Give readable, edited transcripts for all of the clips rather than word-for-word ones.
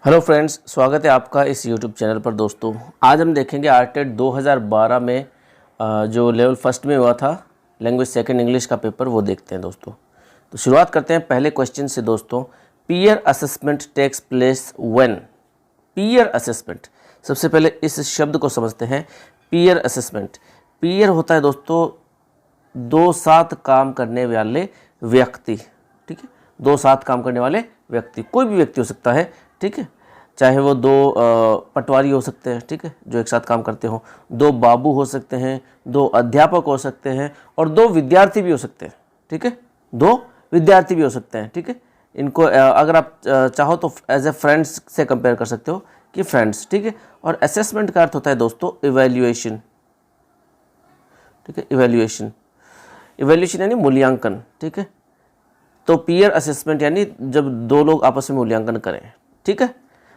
Hello friends, स्वागत है आपका इस यूट्यूब चैनल पर। दोस्तों, आज हम देखेंगे आरटेट 2012 में जो लेवल फर्स्ट में हुआ था लैंग्वेज सेकंड इंग्लिश का पेपर, वो देखते हैं दोस्तों। तो शुरुआत करते हैं पहले क्वेश्चन से दोस्तों। Peer assessment takes place when. Peer assessment, सबसे पहले इस शब्द को समझते हैं। पीयर असेसमेंट, पीयर होता है दोस्तों दो साथ काम करने वाले व्यक्ति। ठीक है, दो साथ काम करने वाले व्यक्ति, कोई भी व्यक्ति हो सकता है। ठीक है, चाहे वो दो पटवारी हो सकते हैं, ठीक है, जो एक साथ काम करते हो, दो बाबू हो सकते हैं, दो अध्यापक हो सकते हैं और दो विद्यार्थी भी हो सकते हैं। ठीक है, दो विद्यार्थी भी हो सकते हैं। ठीक है, इनको अगर आप चाहो तो एज ए फ्रेंड्स से कंपेयर कर सकते हो कि फ्रेंड्स। ठीक है, और असेसमेंट का अर्थ होता है दोस्तों इवैल्यूएशन। ठीक है, इवैल्यूएशन, इवैल्यूएशन यानी मूल्यांकन। ठीक है, तो पीयर असेसमेंट यानी जब दो लोग आपस में मूल्यांकन करें। ठीक है,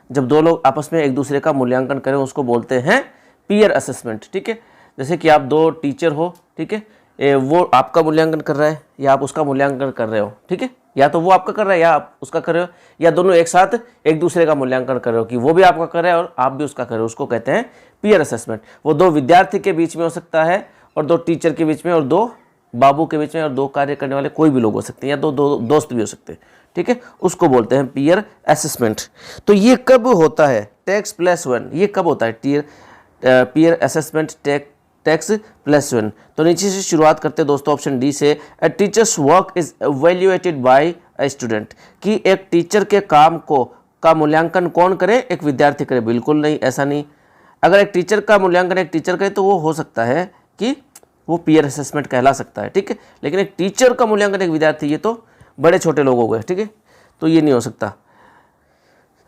जब दो लोग आपस में एक दूसरे का मूल्यांकन करें उसको बोलते हैं पीयर असेसमेंट। ठीक है, जैसे कि आप दो टीचर हो, ठीक है, वो आपका मूल्यांकन कर रहा है या आप उसका मूल्यांकन कर रहे हो। ठीक है, या तो वो आपका कर रहा है या आप उसका कर रहे हो, या दोनों एक साथ एक दूसरे का मूल्यांकन कर रहे हो कि वो भी आपका कर रहा है और आप भी उसका कर रहे हो, उसको कहते हैं पीयर असेसमेंट। वो दो विद्यार्थी के बीच में हो सकता है और दो टीचर के बीच में और दो बाबू के बीच में और दो कार्य करने वाले कोई भी लोग हो सकते हैं या दो दोस्त भी हो सकते हैं। ठीक है, उसको बोलते हैं पीयर असेसमेंट। तो ये कब होता है? टेक्स प्लस वन, ये कब होता है peer assessment takes plus one? तो नीचे से शुरुआत करते हैं दोस्तों, ऑप्शन डी से। A teacher's work is evaluated by a student, कि एक टीचर के काम का मूल्यांकन कौन करे? एक विद्यार्थी करे? बिल्कुल नहीं, ऐसा नहीं। अगर एक टीचर का मूल्यांकन एक टीचर करे तो वो हो सकता है कि वो पीयर असेसमेंट कहला सकता है। ठीक है, लेकिन एक टीचर का मूल्यांकन एक विद्यार्थी, ये तो बड़े छोटे लोग हो गए। ठीक है, तो ये नहीं हो सकता।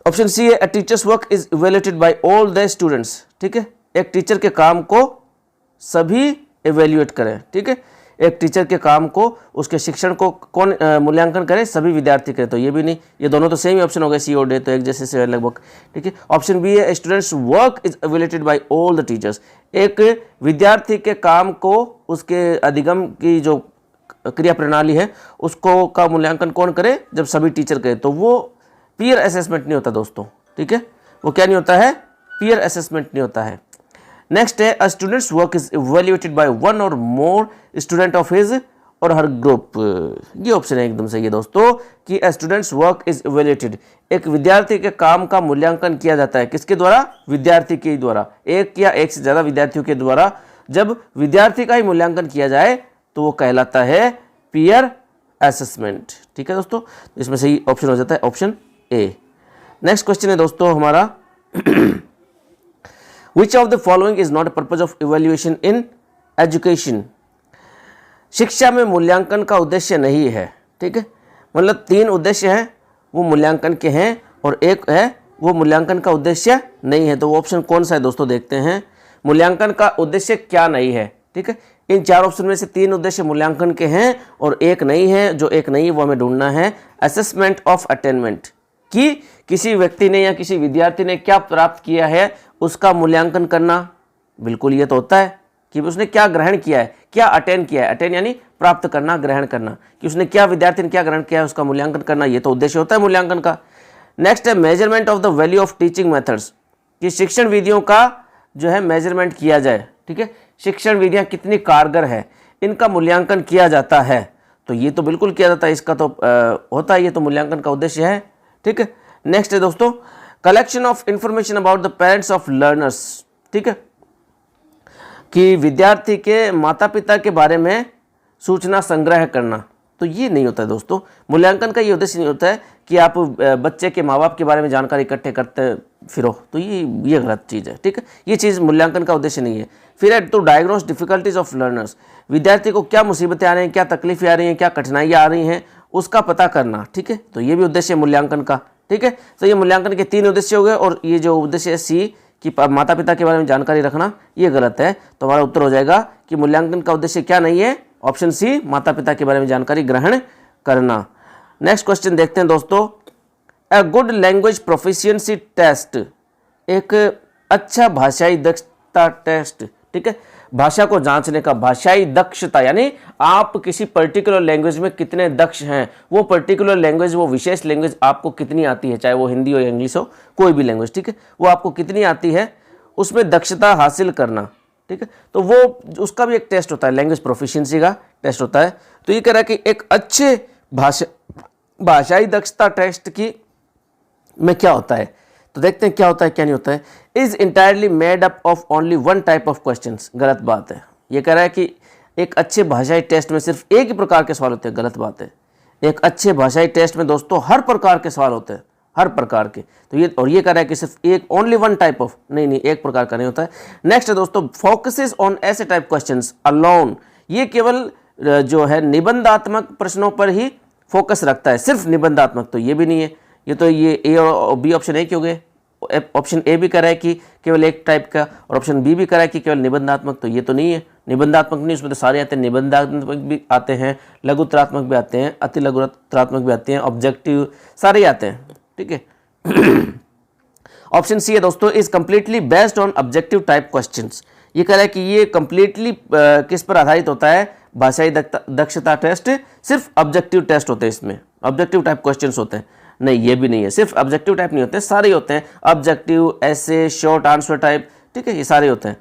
ऑप्शन सी है, a teacher's work is evaluated by all the students. ठीक है, एक टीचर के काम को सभी इवैल्यूएट करें। ठीक है, एक टीचर के काम को, उसके शिक्षण को कौन मूल्यांकन करे? सभी विद्यार्थी करें, तो ये भी नहीं। ये दोनों तो सेम ही ऑप्शन हो गए, सी और डी, तो एक जैसे से लगभग। ठीक है, ऑप्शन बी है, students work is evaluated by all the teachers. एक विद्यार्थी के काम को, उसके अधिगम की जो क्रिया प्रणाली है उसको का मूल्यांकन कौन करे? जब सभी टीचर करें, तो वो पीयर असेसमेंट नहीं होता दोस्तों। ठीक है, वो क्या नहीं होता है? पीयर असेसमेंट नहीं होता है। नेक्स्ट है, a students work is evaluated by one और मोर स्टूडेंट ऑफ हिज और हर ग्रुप। ये ऑप्शन है एकदम सही है दोस्तों, कि a students work is evaluated, एक विद्यार्थी के काम का मूल्यांकन किया जाता है। किसके द्वारा? विद्यार्थी के द्वारा, एक या एक से ज्यादा विद्यार्थियों के द्वारा। जब विद्यार्थी का ही मूल्यांकन किया जाए तो वो कहलाता है पीयर असेसमेंट। ठीक है दोस्तों, इसमें सही ऑप्शन हो जाता है ऑप्शन ए। नेक्स्ट क्वेश्चन है दोस्तों हमारा, Which of the following is not a purpose of evaluation in education? शिक्षा में मूल्यांकन का उद्देश्य नहीं है। ठीक है, मतलब तीन उद्देश्य हैं वो मूल्यांकन के हैं और एक है वो मूल्यांकन का उद्देश्य नहीं है। तो वो ऑप्शन कौन सा है दोस्तों, देखते हैं। मूल्यांकन का उद्देश्य क्या नहीं है? ठीक है, इन चार ऑप्शन में से तीन उद्देश्य मूल्यांकन के हैं और एक नहीं है। जो एक नहीं है वो हमें ढूंढना है। असेसमेंट ऑफ अटेनमेंट, कि किसी व्यक्ति ने या किसी विद्यार्थी ने क्या प्राप्त किया है उसका मूल्यांकन करना। बिल्कुल, ये तो होता है कि उसने क्या ग्रहण किया है, क्या अटेन किया है। अटेन यानी प्राप्त करना, ग्रहण करना, कि उसने क्या, विद्यार्थी ने क्या ग्रहण किया है उसका मूल्यांकन करना, ये तो उद्देश्य होता है मूल्यांकन का। नेक्स्ट है measurement of the value of teaching methods, कि शिक्षण विधियों का जो है मेजरमेंट किया जाए। ठीक है, शिक्षण विधियाँ कितनी कारगर है, इनका मूल्यांकन किया जाता है। तो ये तो बिल्कुल किया जाता है, इसका तो होता है, ये तो मूल्यांकन का उद्देश्य है। ठीक है, नेक्स्ट है दोस्तों, collection of information about the parents of learners. ठीक है, कि विद्यार्थी के माता पिता के बारे में सूचना संग्रह करना। तो ये नहीं होता है दोस्तों, मूल्यांकन का ये उद्देश्य नहीं होता है कि आप बच्चे के माँ बाप के बारे में जानकारी इकट्ठे करते फिरो। तो ये गलत चीज़ है। ठीक है, ये चीज़ मूल्यांकन का उद्देश्य नहीं है। फिर है to diagnose difficulties of learners, विद्यार्थी को क्या मुसीबतें आ रही हैं, क्या तकलीफें आ रही हैं, क्या कठिनाइयाँ आ रही हैं, उसका पता करना। ठीक है, तो ये भी उद्देश्य है मूल्यांकन का। ठीक है, तो ये मूल्यांकन के तीन उद्देश्य हो गए और ये जो उद्देश्य है सी, कि माता पिता के बारे में जानकारी रखना, ये गलत है। तो हमारा उत्तर हो जाएगा कि मूल्यांकन का उद्देश्य क्या नहीं है? ऑप्शन सी, माता पिता के बारे में जानकारी ग्रहण करना। नेक्स्ट क्वेश्चन देखते हैं दोस्तों, a good language proficiency test, एक अच्छा भाषाई दक्षता टेस्ट। ठीक है, भाषा को जांचने का, भाषाई दक्षता यानी आप किसी पर्टिकुलर लैंग्वेज में कितने दक्ष हैं, वो पर्टिकुलर लैंग्वेज, वो विशेष लैंग्वेज आपको कितनी आती है, चाहे वो हिंदी हो या इंग्लिश हो, कोई भी लैंग्वेज, ठीक है, वो आपको कितनी आती है, उसमें दक्षता हासिल करना, ठीक है। तो वो उसका भी एक टेस्ट होता है, लैंग्वेज प्रोफिशिएंसी का टेस्ट होता है। तो ये कह रहा है कि एक अच्छे भाषाई दक्षता टेस्ट की में क्या होता है, तो देखते हैं क्या होता है क्या नहीं होता है। Is entirely made up of only one type of questions, गलत बात है। ये कह रहा है कि एक अच्छे भाषाई टेस्ट में सिर्फ एक ही प्रकार के सवाल होते हैं, गलत बात है। एक अच्छे भाषाई टेस्ट में दोस्तों हर प्रकार के सवाल होते हैं, हर प्रकार के। तो ये और ये कह रहा है कि सिर्फ एक ओनली वन टाइप ऑफ, नहीं एक प्रकार का नहीं होता है। नेक्स्ट है दोस्तों, फोकसेस ऑन ऐसे टाइप क्वेश्चंस अलोन, ये केवल जो है निबंधात्मक प्रश्नों पर ही फोकस रखता है, सिर्फ निबंधात्मक, तो ये भी नहीं है। ये तो ये ए और बी ऑप्शन एक ही हो गए। ऑप्शन ए भी कह रहा है कि केवल एक टाइप का, और ऑप्शन बी भी कह रहा है कि केवल निबंधात्मक, तो ये तो नहीं है। निबंधात्मक नहीं, उसमें तो सारे आते हैं, निबंधात्मक भी आते हैं, लघुत्रात्मक भी आते हैं, अति लघुत्रात्मक भी आते हैं, ऑब्जेक्टिव सारे आते हैं, ठीक है। ऑप्शन सी है दोस्तों, is completely based on objective type questions. ये कह रहा है कि ये कंप्लीटली किस पर आधारित होता है, भाषाई दक्षता टेस्ट, सिर्फ ऑब्जेक्टिव टेस्ट होते हैं इसमें, ऑब्जेक्टिव टाइप क्वेश्चंस होते हैं। नहीं, ये भी नहीं है, सिर्फ ऑब्जेक्टिव टाइप नहीं होते, सारे होते हैं, ऑब्जेक्टिव, ऐसे, शॉर्ट आंसर टाइप, ठीक है, ये सारे होते हैं।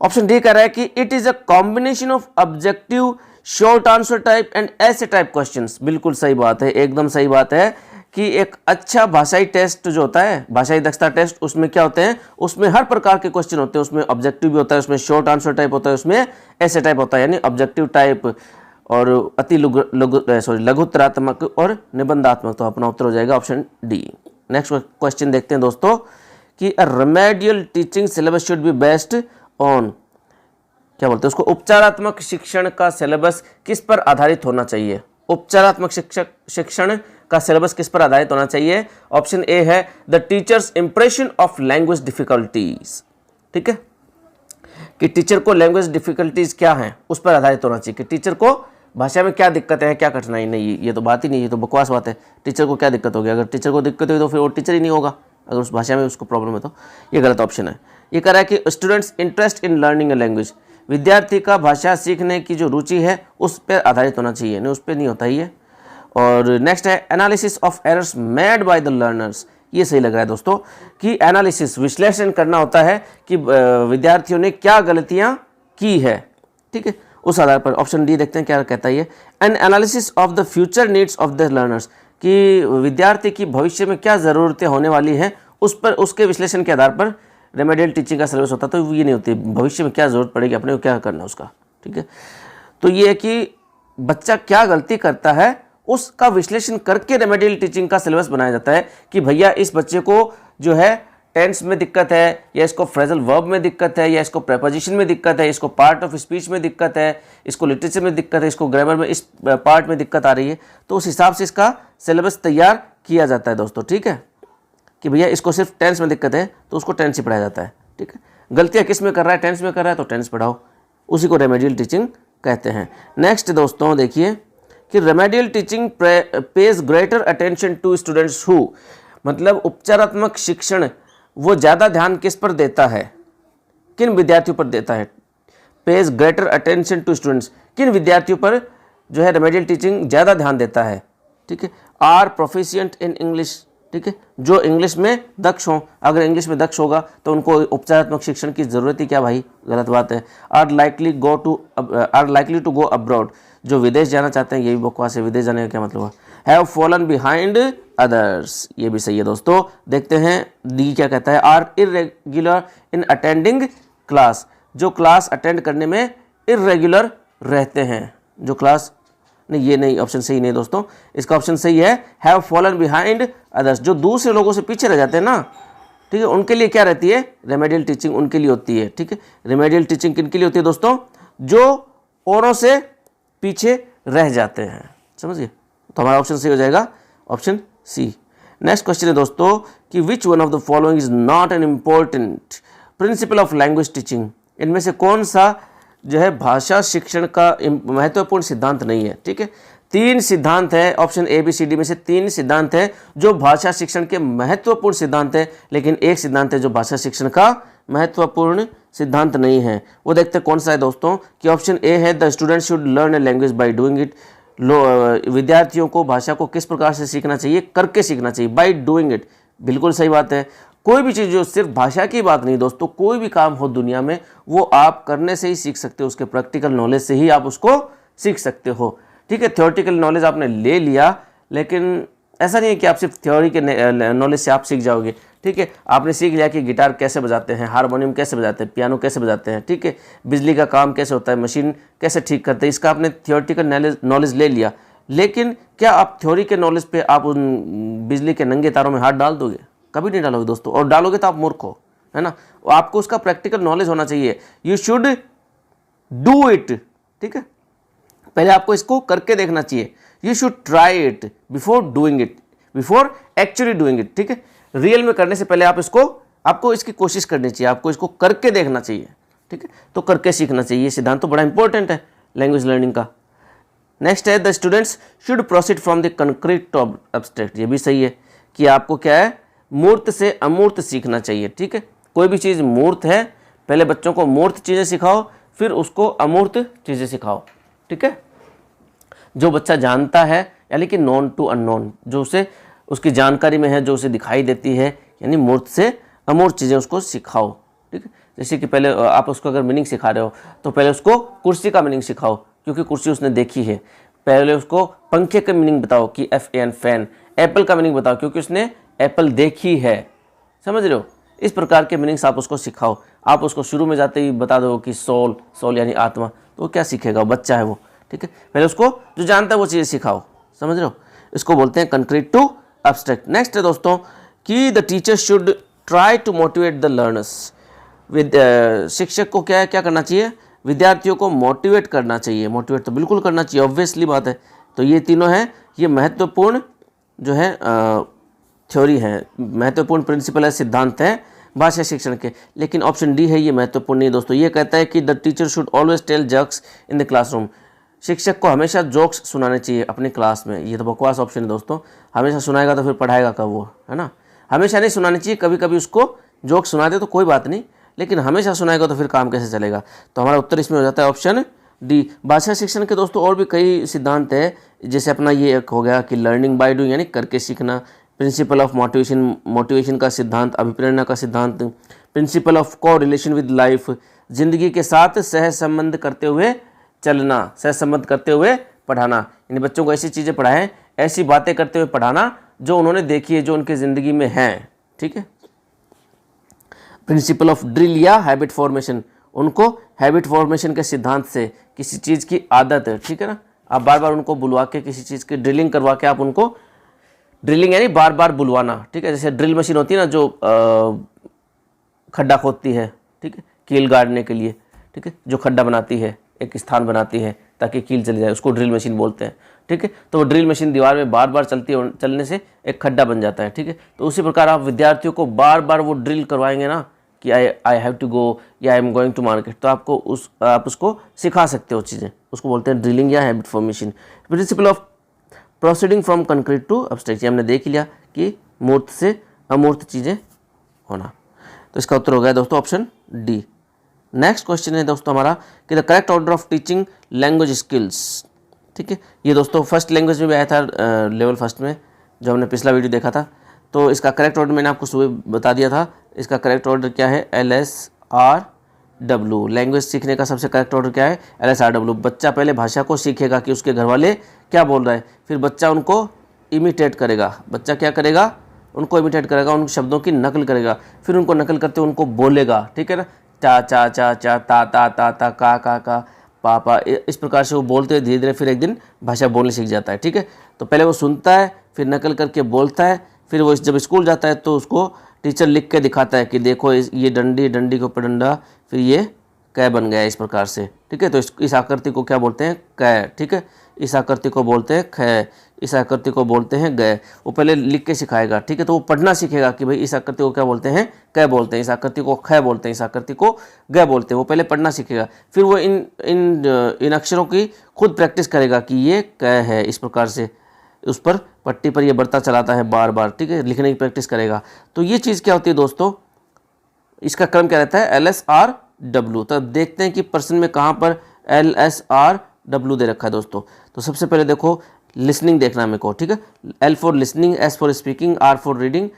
ऑप्शन डी कह रहा है कि it is a combination of objective, short answer type and ऐसे टाइप क्वेश्चंस। बिल्कुल सही बात है, एकदम सही बात है कि एक अच्छा भाषाई टेस्ट जो होता है, भाषाई दक्षता टेस्ट, उसमें क्या होते हैं, उसमें हर प्रकार के क्वेश्चन होते हैं, उसमें ऑब्जेक्टिव भी होता है, उसमें शॉर्ट आंसर टाइप होता है, उसमें ऐसे टाइप होता है, यानी ऑब्जेक्टिव टाइप और अति लघुत्रात्मक और निबंधात्मक। तो अपना उत्तर हो जाएगा ऑप्शन डी। नेक्स्ट क्वेश्चन देखते हैं दोस्तों कि a remedial teaching syllabus should be based on, क्या बोलते हैं उसको, उपचारात्मक शिक्षण का सिलेबस किस पर आधारित होना चाहिए, उपचारात्मक शिक्षण का सिलेबस किस पर आधारित होना चाहिए। ऑप्शन ए है the teachers impression of language difficulties, ठीक है, कि टीचर को लैंग्वेज डिफिकल्टीज क्या है उस पर आधारित होना चाहिए, कि टीचर को भाषा में क्या दिक्कत है, क्या कठिनाई। नहीं, ये तो बात ही नहीं, ये तो बकवास बात है। टीचर को क्या दिक्कत होगी, अगर टीचर को दिक्कत हुई तो फिर वो टीचर ही नहीं होगा, अगर उस भाषा में उसको प्रॉब्लम है तो। ये गलत ऑप्शन है। ये कह रहा है कि students interest in learning a language, विद्यार्थी का भाषा सीखने की जो रुचि है उस पर आधारित होना चाहिए, नहीं उस पर नहीं होता ये। और नेक्स्ट है analysis of errors made by the learners, ये सही लग रहा है दोस्तों कि एनालिसिस, विश्लेषण करना होता है कि विद्यार्थियों ने क्या गलतियां की है, ठीक है, उस आधार पर। ऑप्शन डी देखते हैं क्या कहता है ये, N analysis of the future needs of the learners, कि विद्यार्थी की भविष्य में क्या ज़रूरतें होने वाली हैं उस पर, उसके विश्लेषण के आधार पर रेमेडियल टीचिंग का सिलेबस होता है। तो ये नहीं होती भविष्य में क्या ज़रूरत पड़ेगी, अपने को क्या करना उसका, ठीक है। तो ये है कि बच्चा क्या गलती करता है उसका विश्लेषण करके रेमेडियल टीचिंग का सिलेबस बनाया जाता है, कि भैया इस बच्चे को जो है टेंस में दिक्कत है, या इसको फ्रेजल वर्ब में दिक्कत है, या इसको प्रेपोजिशन में दिक्कत है, इसको पार्ट ऑफ स्पीच में दिक्कत है, इसको लिटरेचर में दिक्कत है, इसको ग्रामर में इस पार्ट में दिक्कत आ रही है। तो उस हिसाब से इसका सिलेबस तैयार किया जाता है दोस्तों, ठीक है, कि भैया इसको सिर्फ टेंस में दिक्कत है तो उसको टेंस ही पढ़ाया जाता है, ठीक है। गलतियाँ किस में कर रहा है, टेंस में कर रहा है तो टेंस पढ़ाओ, उसी को रेमेडियल टीचिंग कहते हैं। नेक्स्ट दोस्तों देखिए कि remedial teaching pays greater attention to students who, मतलब उपचारात्मक शिक्षण वो ज़्यादा ध्यान किस पर देता है, किन विद्यार्थियों पर देता है। Pays greater attention to students, किन विद्यार्थियों पर जो है रेमेडियल टीचिंग ज़्यादा ध्यान देता है, ठीक है। आर प्रोफिशिएंट इन इंग्लिश, ठीक है, जो इंग्लिश में दक्ष हों, अगर इंग्लिश में दक्ष होगा तो उनको उपचारात्मक शिक्षण की ज़रूरत ही क्या भाई, गलत बात है। Are likely to go abroad, जो विदेश जाना चाहते हैं, ये भी बकवास है, विदेश जाने का क्या मतलब है। हैव फॉलन बिहाइंड अदर्स, ये भी सही है दोस्तों। देखते हैं डी क्या कहता है, are irregular in attending class, जो क्लास अटेंड करने में इरेग्युलर रहते हैं, जो क्लास, नहीं ये नहीं, ऑप्शन सही नहीं दोस्तों, इसका ऑप्शन सही है हैव फॉलन बिहाइंड अदर्स, जो दूसरे लोगों से पीछे रह जाते हैं ना, ठीक है, उनके लिए क्या रहती है, रेमेडियल टीचिंग उनके लिए होती है, ठीक है। रेमेडियल टीचिंग किन के लिए होती है दोस्तों, जो औरों से पीछे रह जाते हैं, समझिए। तो हमारा ऑप्शन सही हो जाएगा ऑप्शन सी। नेक्स्ट क्वेश्चन है दोस्तों कि which one of the following is not an important principle of language teaching, इनमें से कौन सा जो है भाषा शिक्षण का महत्वपूर्ण सिद्धांत नहीं है, ठीक है। तीन सिद्धांत है, option A B C D में से तीन सिद्धांत है जो भाषा शिक्षण के महत्वपूर्ण सिद्धांत है, लेकिन एक सिद्धांत है जो भाषा शिक्षण का महत्वपूर्ण सिद्धांत नहीं है। वो देखते हैं कौन सा है दोस्तों, कि ऑप्शन ए है the student should learn a language by doing it. विद्यार्थियों को भाषा को किस प्रकार से सीखना चाहिए, करके सीखना चाहिए, बाय डूइंग इट। बिल्कुल सही बात है। कोई भी चीज़, जो सिर्फ भाषा की बात नहीं दोस्तों, कोई भी काम हो दुनिया में वो आप करने से ही सीख सकते हो, उसके प्रैक्टिकल नॉलेज से ही आप उसको सीख सकते हो। ठीक है, थ्योरेटिकल नॉलेज आपने ले लिया, लेकिन ऐसा नहीं है कि आप सिर्फ थ्योरी के नॉलेज से आप सीख जाओगे। ठीक है, आपने सीख लिया कि गिटार कैसे बजाते हैं, हारमोनियम कैसे बजाते हैं, पियानो कैसे बजाते हैं, ठीक है, बिजली का काम कैसे होता है, मशीन कैसे ठीक करते हैं, इसका आपने थ्योरेटिकल नॉलेज ले लिया। लेकिन क्या आप थ्योरी के नॉलेज पे आप उन बिजली के नंगे तारों में हाथ डाल दोगे? कभी नहीं डालोगे दोस्तों, और डालोगे तो आप मूर्ख हो, है ना। आपको उसका प्रैक्टिकल नॉलेज होना चाहिए। You should do it. ठीक है, पहले आपको इसको करके देखना चाहिए। You should try it before doing it, before actually doing it. ठीक है, रियल में करने से पहले आपको इसकी कोशिश करनी चाहिए, आपको इसको करके देखना चाहिए। ठीक है, तो करके सीखना चाहिए। ये सिद्धांत तो बड़ा इंपॉर्टेंट है लैंग्वेज लर्निंग का। नेक्स्ट है the students should proceed from the concrete to abstract. ये भी सही है कि आपको क्या है, मूर्त से अमूर्त सीखना चाहिए। ठीक है, कोई भी चीज़ मूर्त है, पहले बच्चों को मूर्त चीज़ें सिखाओ, फिर उसको अमूर्त चीज़ें सिखाओ। ठीक है, जो बच्चा जानता है, यानी कि नॉन टू अननोन, जो उसे उसकी जानकारी में है, जो उसे दिखाई देती है, यानी मूर्त से अमूर्त चीज़ें उसको सिखाओ। ठीक है, जैसे कि पहले आप उसको अगर मीनिंग सिखा रहे हो तो पहले उसको कुर्सी का मीनिंग सिखाओ, क्योंकि कुर्सी उसने देखी है। पहले उसको पंखे का मीनिंग बताओ कि FAN फैन। एप्पल का मीनिंग बताओ, क्योंकि उसने एप्पल देखी है। समझ रहे हो? इस प्रकार के मीनिंग्स आप उसको सिखाओ। आप उसको शुरू में जाते ही बता दो कि सोल यानी आत्मा, तो वो क्या सीखेगा? वो बच्चा है वो। ठीक है, पहले उसको जो जानता है वो चीज़ें सिखाओ। समझ रहे हो? इसको बोलते हैं कंक्रीट टू एब्स्ट्रैक्ट। नेक्स्ट है दोस्तों कि the teacher should try to motivate the learners. शिक्षक को क्या करना चाहिए? विद्यार्थियों को मोटिवेट करना चाहिए। मोटिवेट तो बिल्कुल करना चाहिए, ऑब्वियसली बात है। तो ये तीनों हैं, ये महत्वपूर्ण जो है थ्योरी है, महत्वपूर्ण प्रिंसिपल है, सिद्धांत है भाषा शिक्षण के। लेकिन ऑप्शन डी है ये महत्वपूर्ण नहीं दोस्तों। ये कहता है कि the teacher should always tell jokes in the classroom. शिक्षक को हमेशा जोक्स सुनाने चाहिए अपनी क्लास में। ये तो बकवास ऑप्शन है दोस्तों। हमेशा सुनाएगा तो फिर पढ़ाएगा कब वो, है ना। हमेशा नहीं सुनानी चाहिए, कभी कभी उसको जोक्स सुना दे तो कोई बात नहीं, लेकिन हमेशा सुनाएगा तो फिर काम कैसे चलेगा। तो हमारा उत्तर इसमें हो जाता है ऑप्शन डी। भाषा शिक्षण के दोस्तों और भी कई सिद्धांत है, जैसे अपना ये एक हो गया कि लर्निंग बाय डूइंग, यानी करके सीखना। प्रिंसिपल ऑफ मोटिवेशन का सिद्धांत, अभिप्रेरणा का सिद्धांत। प्रिंसिपल ऑफ को रिलेशन विद लाइफ, जिंदगी के साथ सह संबंध करते हुए चलना, सह संबंध करते हुए पढ़ाना। यानी बच्चों को ऐसी चीज़ें पढ़ाएं, ऐसी बातें करते हुए पढ़ाना जो उन्होंने देखी है, जो उनकी ज़िंदगी में हैं। ठीक है। प्रिंसिपल ऑफ ड्रिल या हैबिट फॉर्मेशन, उनको हैबिट फॉर्मेशन के सिद्धांत से किसी चीज़ की आदत है, ठीक है ना, आप बार बार उनको बुलवा के किसी चीज़ की ड्रिलिंग करवा के आप उनको, ड्रिलिंग यानी बार बार बुलवाना। ठीक है, जैसे ड्रिल मशीन होती है ना जो खड्डा खोदती है, ठीक है, कील गाड़ने के लिए, ठीक है, जो खड्डा बनाती है, एक स्थान बनाती है ताकि कील चली जाए, उसको ड्रिल मशीन बोलते हैं। ठीक है, तो वो ड्रिल मशीन दीवार में बार बार चलने से एक खड्डा बन जाता है। ठीक है, तो उसी प्रकार आप विद्यार्थियों को बार बार वो ड्रिल करवाएंगे ना कि आई हैव टू गो या I am going to market, तो आप उसको सिखा सकते हो चीज़ें, उसको बोलते हैं ड्रिलिंग या habit formation. Principle of proceeding from concrete to abstract, हमने देख लिया कि मूर्त से अमूर्त चीज़ें होना। तो इसका उत्तर हो गया दोस्तों ऑप्शन डी। नेक्स्ट क्वेश्चन है दोस्तों हमारा कि the correct order of teaching language skills. ठीक है, ये दोस्तों फर्स्ट लैंग्वेज में भी आया था लेवल फर्स्ट में, जो हमने पिछला वीडियो देखा था। तो इसका करेक्ट ऑर्डर मैंने आपको सुबह बता दिया था। इसका करेक्ट ऑर्डर क्या है? LSRW। लैंग्वेज सीखने का सबसे करेक्ट ऑर्डर क्या है? LSRW। बच्चा पहले भाषा को सीखेगा कि उसके घर वाले क्या बोल रहे हैं, फिर बच्चा उनको इमिटेट करेगा। बच्चा क्या करेगा? उनको इमिटेट करेगा, उन शब्दों की नकल करेगा, फिर उनको नकल करते उनको बोलेगा। ठीक है ना, चा चा चा चा, ता ता ता ता, का पापा, इस प्रकार से वो बोलते धीरे धीरे फिर एक दिन भाषा बोलने सीख जाता है। ठीक है, तो पहले वो सुनता है, फिर नकल करके बोलता है, फिर वो जब स्कूल जाता है तो उसको टीचर लिख के दिखाता है कि देखो ये डंडी, डंडी के ऊपर डंडा, फिर ये कै बन गया इस प्रकार से। ठीक है, तो इस आकृति को क्या बोलते हैं? कै। ठीक है, इस आकृति को बोलते हैं ख, इस आकृति को बोलते हैं ग। वो पहले लिख के सिखाएगा, ठीक है। तो वो पढ़ना सीखेगा कि भाई इस आकृति को क्या बोलते हैं, क बोलते हैं, इस आकृति को ख बोलते हैं, इस आकृति को ग बोलते हैं। वो पहले पढ़ना सीखेगा, फिर वो इन अक्षरों की खुद प्रैक्टिस करेगा कि ये क है, इस प्रकार से उस पर पट्टी पर ये बढ़ता चलाता है बार बार, ठीक है। लिखने की प्रैक्टिस करेगा। तो ये चीज़ क्या होती है दोस्तों, इसका क्रम क्या रहता है, LSRW। तब देखते हैं कि प्रश्न में कहाँ पर LSRW दे रखा है दोस्तों। तो सबसे पहले देखो लिसनिंग देखना है मेरे को, ठीक है। L for listening, S for speaking, R for reading,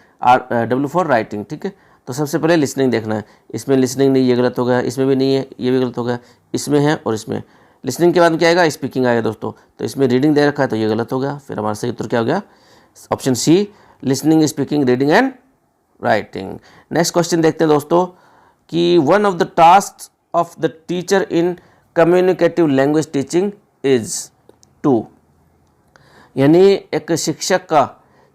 W for writing, ठीक है। तो सबसे पहले लिसनिंग देखना है। इसमें लिसनिंग नहीं, ये गलत हो गया, इसमें भी नहीं है, ये भी गलत हो गया, इसमें है और इसमें। लिसनिंग के बाद में क्या आएगा, स्पीकिंग आएगा दोस्तों। तो इसमें रीडिंग दे रखा है तो ये गलत हो गया। फिर हमारा सही उत्तर क्या हो गया, option C, listening, speaking, reading and writing. Next question देखते हैं दोस्तों कि one of the task of the teacher in communicative language teaching is to, यानी एक शिक्षक का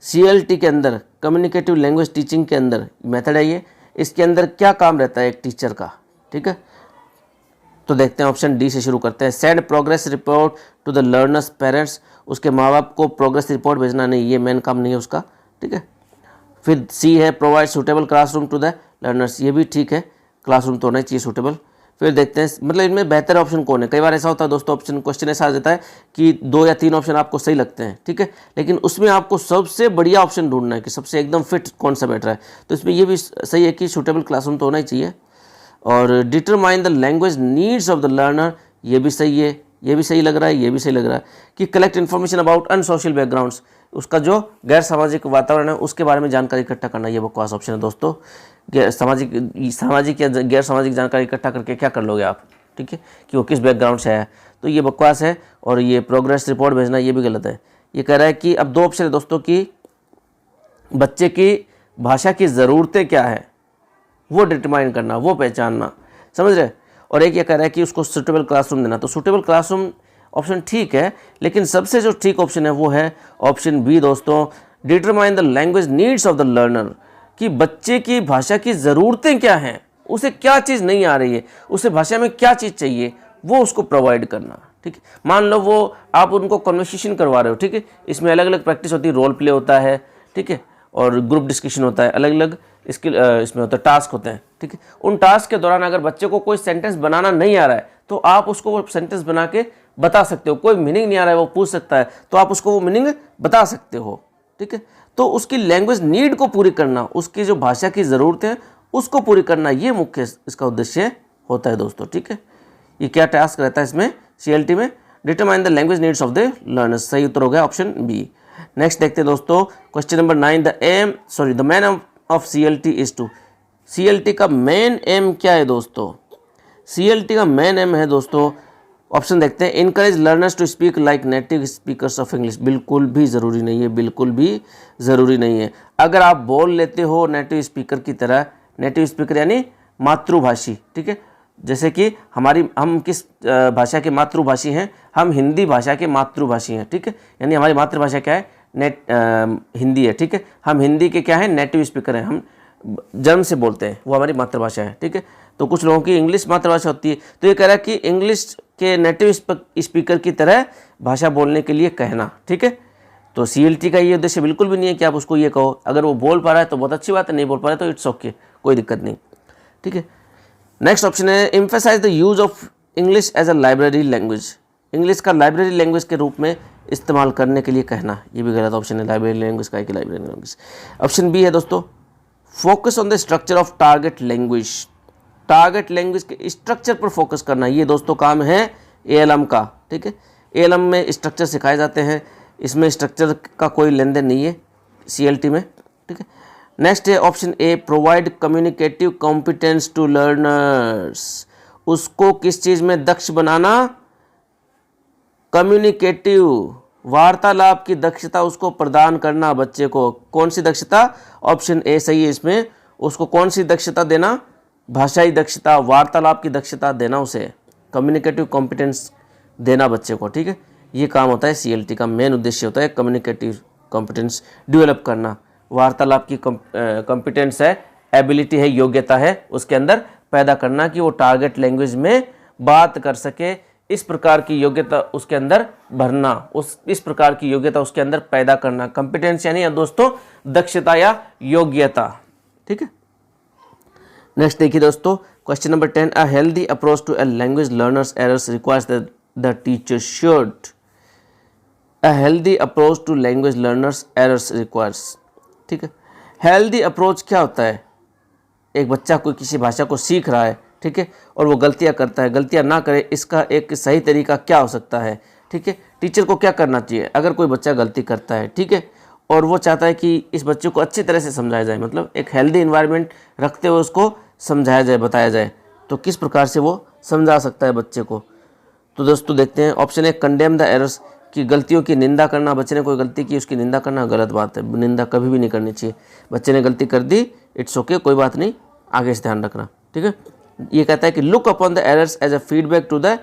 CLT के अंदर, कम्युनिकेटिव लैंग्वेज टीचिंग के अंदर मेथड है ये, इसके अंदर क्या काम रहता है एक टीचर का, ठीक है। तो देखते हैं ऑप्शन डी से शुरू करते हैं। Send progress report to the learners parents, उसके माँ बाप को प्रोग्रेस रिपोर्ट भेजना, नहीं, ये मेन काम नहीं है उसका, ठीक है। फिर सी है provide suitable classroom to the learners, ये भी ठीक है, क्लासरूम तो होना चाहिए सूटेबल। फिर देखते हैं मतलब इनमें बेहतर ऑप्शन कौन है। कई बार ऐसा होता है दोस्तों, ऑप्शन क्वेश्चन ऐसा आ जाता है कि 2 या 3 ऑप्शन आपको सही लगते हैं, ठीक है, लेकिन उसमें आपको सबसे बढ़िया ऑप्शन ढूंढना है कि सबसे एकदम फिट कौन सा बैठ रहा है। तो इसमें ये भी सही है कि सूटेबल क्लासरूम तो होना ही चाहिए। और determine the language needs of the learner, ये भी सही है, ये भी सही लग रहा है, ये भी सही लग रहा है। कि collect information about unsocial backgrounds, उसका जो गैर सामाजिक वातावरण है उसके बारे में जानकारी इकट्ठा करना, ये बकवास ऑप्शन है दोस्तों। सामाजिक या गैर सामाजिक जानकारी इकट्ठा करके क्या कर लोगे आप, ठीक है, कि वो किस बैकग्राउंड से है, तो ये बकवास है। और ये प्रोग्रेस रिपोर्ट भेजना, ये भी गलत है। ये कह रहा है कि अब 2 ऑप्शन है दोस्तों कि बच्चे की भाषा की ज़रूरतें क्या है वो डिटरमाइन करना, वो पहचानना, समझ रहे। और एक ये कह रहा है कि उसको सूटेबल क्लासरूम देना। तो सूटेबल क्लासरूम ऑप्शन ठीक है, लेकिन सबसे जो ठीक ऑप्शन है वो है ऑप्शन बी दोस्तों, determine the language needs of the learner, कि बच्चे की भाषा की ज़रूरतें क्या हैं, उसे क्या चीज़ नहीं आ रही है, उसे भाषा में क्या चीज़ चाहिए, वो उसको प्रोवाइड करना, ठीक है। मान लो वो आप उनको कन्वर्सेशन करवा रहे हो, ठीक है, इसमें अलग अलग प्रैक्टिस होती है, रोल प्ले होता है, ठीक है, और ग्रुप डिस्कशन होता है, अलग अलग इसमें होता है, टास्क होते हैं, ठीक है। उन टास्क के दौरान अगर बच्चे को कोई सेंटेंस बनाना नहीं आ रहा है तो आप उसको वो सेंटेंस बना के बता सकते हो। कोई मीनिंग नहीं आ रहा है, वो पूछ सकता है, तो आप उसको वो मीनिंग बता सकते हो, ठीक है। तो उसकी लैंग्वेज नीड को पूरी करना, उसकी जो भाषा की ज़रूरत है उसको पूरी करना, ये मुख्य इसका उद्देश्य होता है दोस्तों, ठीक है। ये क्या टास्क रहता है इसमें CLT में, determine the language needs of the learners. सही उत्तर हो गया ऑप्शन बी। नेक्स्ट देखते हैं दोस्तों question number 9, the main of CLT is to, CLT का मेन एम क्या है दोस्तों। CLT का मेन एम है दोस्तों, ऑप्शन देखते हैं, encourage learners to speak like native speakers of English. बिल्कुल भी ज़रूरी नहीं है, बिल्कुल भी ज़रूरी नहीं है। अगर आप बोल लेते हो नेटिव स्पीकर की तरह, नेटिव स्पीकर यानी मातृभाषी, ठीक है, जैसे कि हम किस भाषा के मातृभाषी हैं, हम हिंदी भाषा के मातृभाषी हैं, ठीक है, यानी हमारी मातृभाषा क्या है, हिंदी है, ठीक है। हम हिंदी के क्या है, नेटिव स्पीकर हैं, हम जन्म से बोलते हैं, वो हमारी मातृभाषा है, ठीक है। तो कुछ लोगों की इंग्लिश मातृभाषा होती है, तो ये कह रहा है कि इंग्लिश के नेटिव स्पीकर की तरह भाषा बोलने के लिए कहना, ठीक है। तो CLT का ये उद्देश्य बिल्कुल भी नहीं है कि आप उसको ये कहो। अगर वो बोल पा रहा है तो बहुत अच्छी बात है, नहीं बोल पा रहा है तो इट्स ओके, कोई दिक्कत नहीं, ठीक है। नेक्स्ट ऑप्शन है emphasise the use of English as a library language, English का लाइब्रेरी लैंग्वेज के रूप में इस्तेमाल करने के लिए कहना, ये भी गलत ऑप्शन है। लाइब्रेरी लैंग्वेज का है कि लाइब्रेरी लैंग्वेज। ऑप्शन बी है दोस्तों, focus on the structure of target language, target language के स्ट्रक्चर पर फोकस करना, ये दोस्तों काम है ALM का, ठीक है। ALM में स्ट्रक्चर सिखाए जाते हैं, इसमें स्ट्रक्चर का कोई लेन देन नहीं है CLT में, ठीक है। नेक्स्ट है option A, provide communicative competence to learners, उसको किस चीज़ में दक्ष बनाना, कम्युनिकेटिव वार्तालाप की दक्षता उसको प्रदान करना बच्चे को। कौन सी दक्षता, ऑप्शन ए सही है इसमें, उसको कौन सी दक्षता देना, भाषाई दक्षता, वार्तालाप की दक्षता देना, उसे कम्युनिकेटिव कॉम्पिटेंस देना बच्चे को, ठीक है। ये काम होता है CLT का, मेन उद्देश्य होता है कम्युनिकेटिव कॉम्पिटेंस डेवलप करना, वार्तालाप की कॉम्पिटेंस है, एबिलिटी है, योग्यता है उसके अंदर पैदा करना कि वो टारगेट लैंग्वेज में बात कर सके, इस प्रकार की योग्यता उसके अंदर भरना, इस प्रकार की योग्यता उसके अंदर पैदा करना। कंपिटेंस यानी दोस्तों दक्षता या योग्यता। ठीक है, नेक्स्ट देखिए दोस्तों question number 10, a healthy approach to a language learners errors requires the teacher should. A healthy approach to language learners errors requires. ठीक है, हेल्दी अप्रोच क्या होता है? एक बच्चा कोई किसी भाषा को सीख रहा है, ठीक है, और वो गलतियां करता है, गलतियां ना करे, इसका एक सही तरीका क्या हो सकता है? ठीक है, टीचर को क्या करना चाहिए अगर कोई बच्चा गलती करता है, ठीक है, और वो चाहता है कि इस बच्चे को अच्छी तरह से समझाया जाए, मतलब एक हेल्दी इन्वायरमेंट रखते हुए उसको समझाया जाए, बताया जाए, तो किस प्रकार से वो समझा सकता है बच्चे को? तो दोस्तों देखते हैं option A, condemn the errors, की गलतियों की निंदा करना। बच्चे ने कोई गलती की, उसकी निंदा करना गलत बात है, निंदा कभी भी नहीं करनी चाहिए। बच्चे ने गलती कर दी, इट्स ओके, कोई बात नहीं, आगे से ध्यान रखना। ठीक है, ये कहता है कि look upon the errors as a feedback to the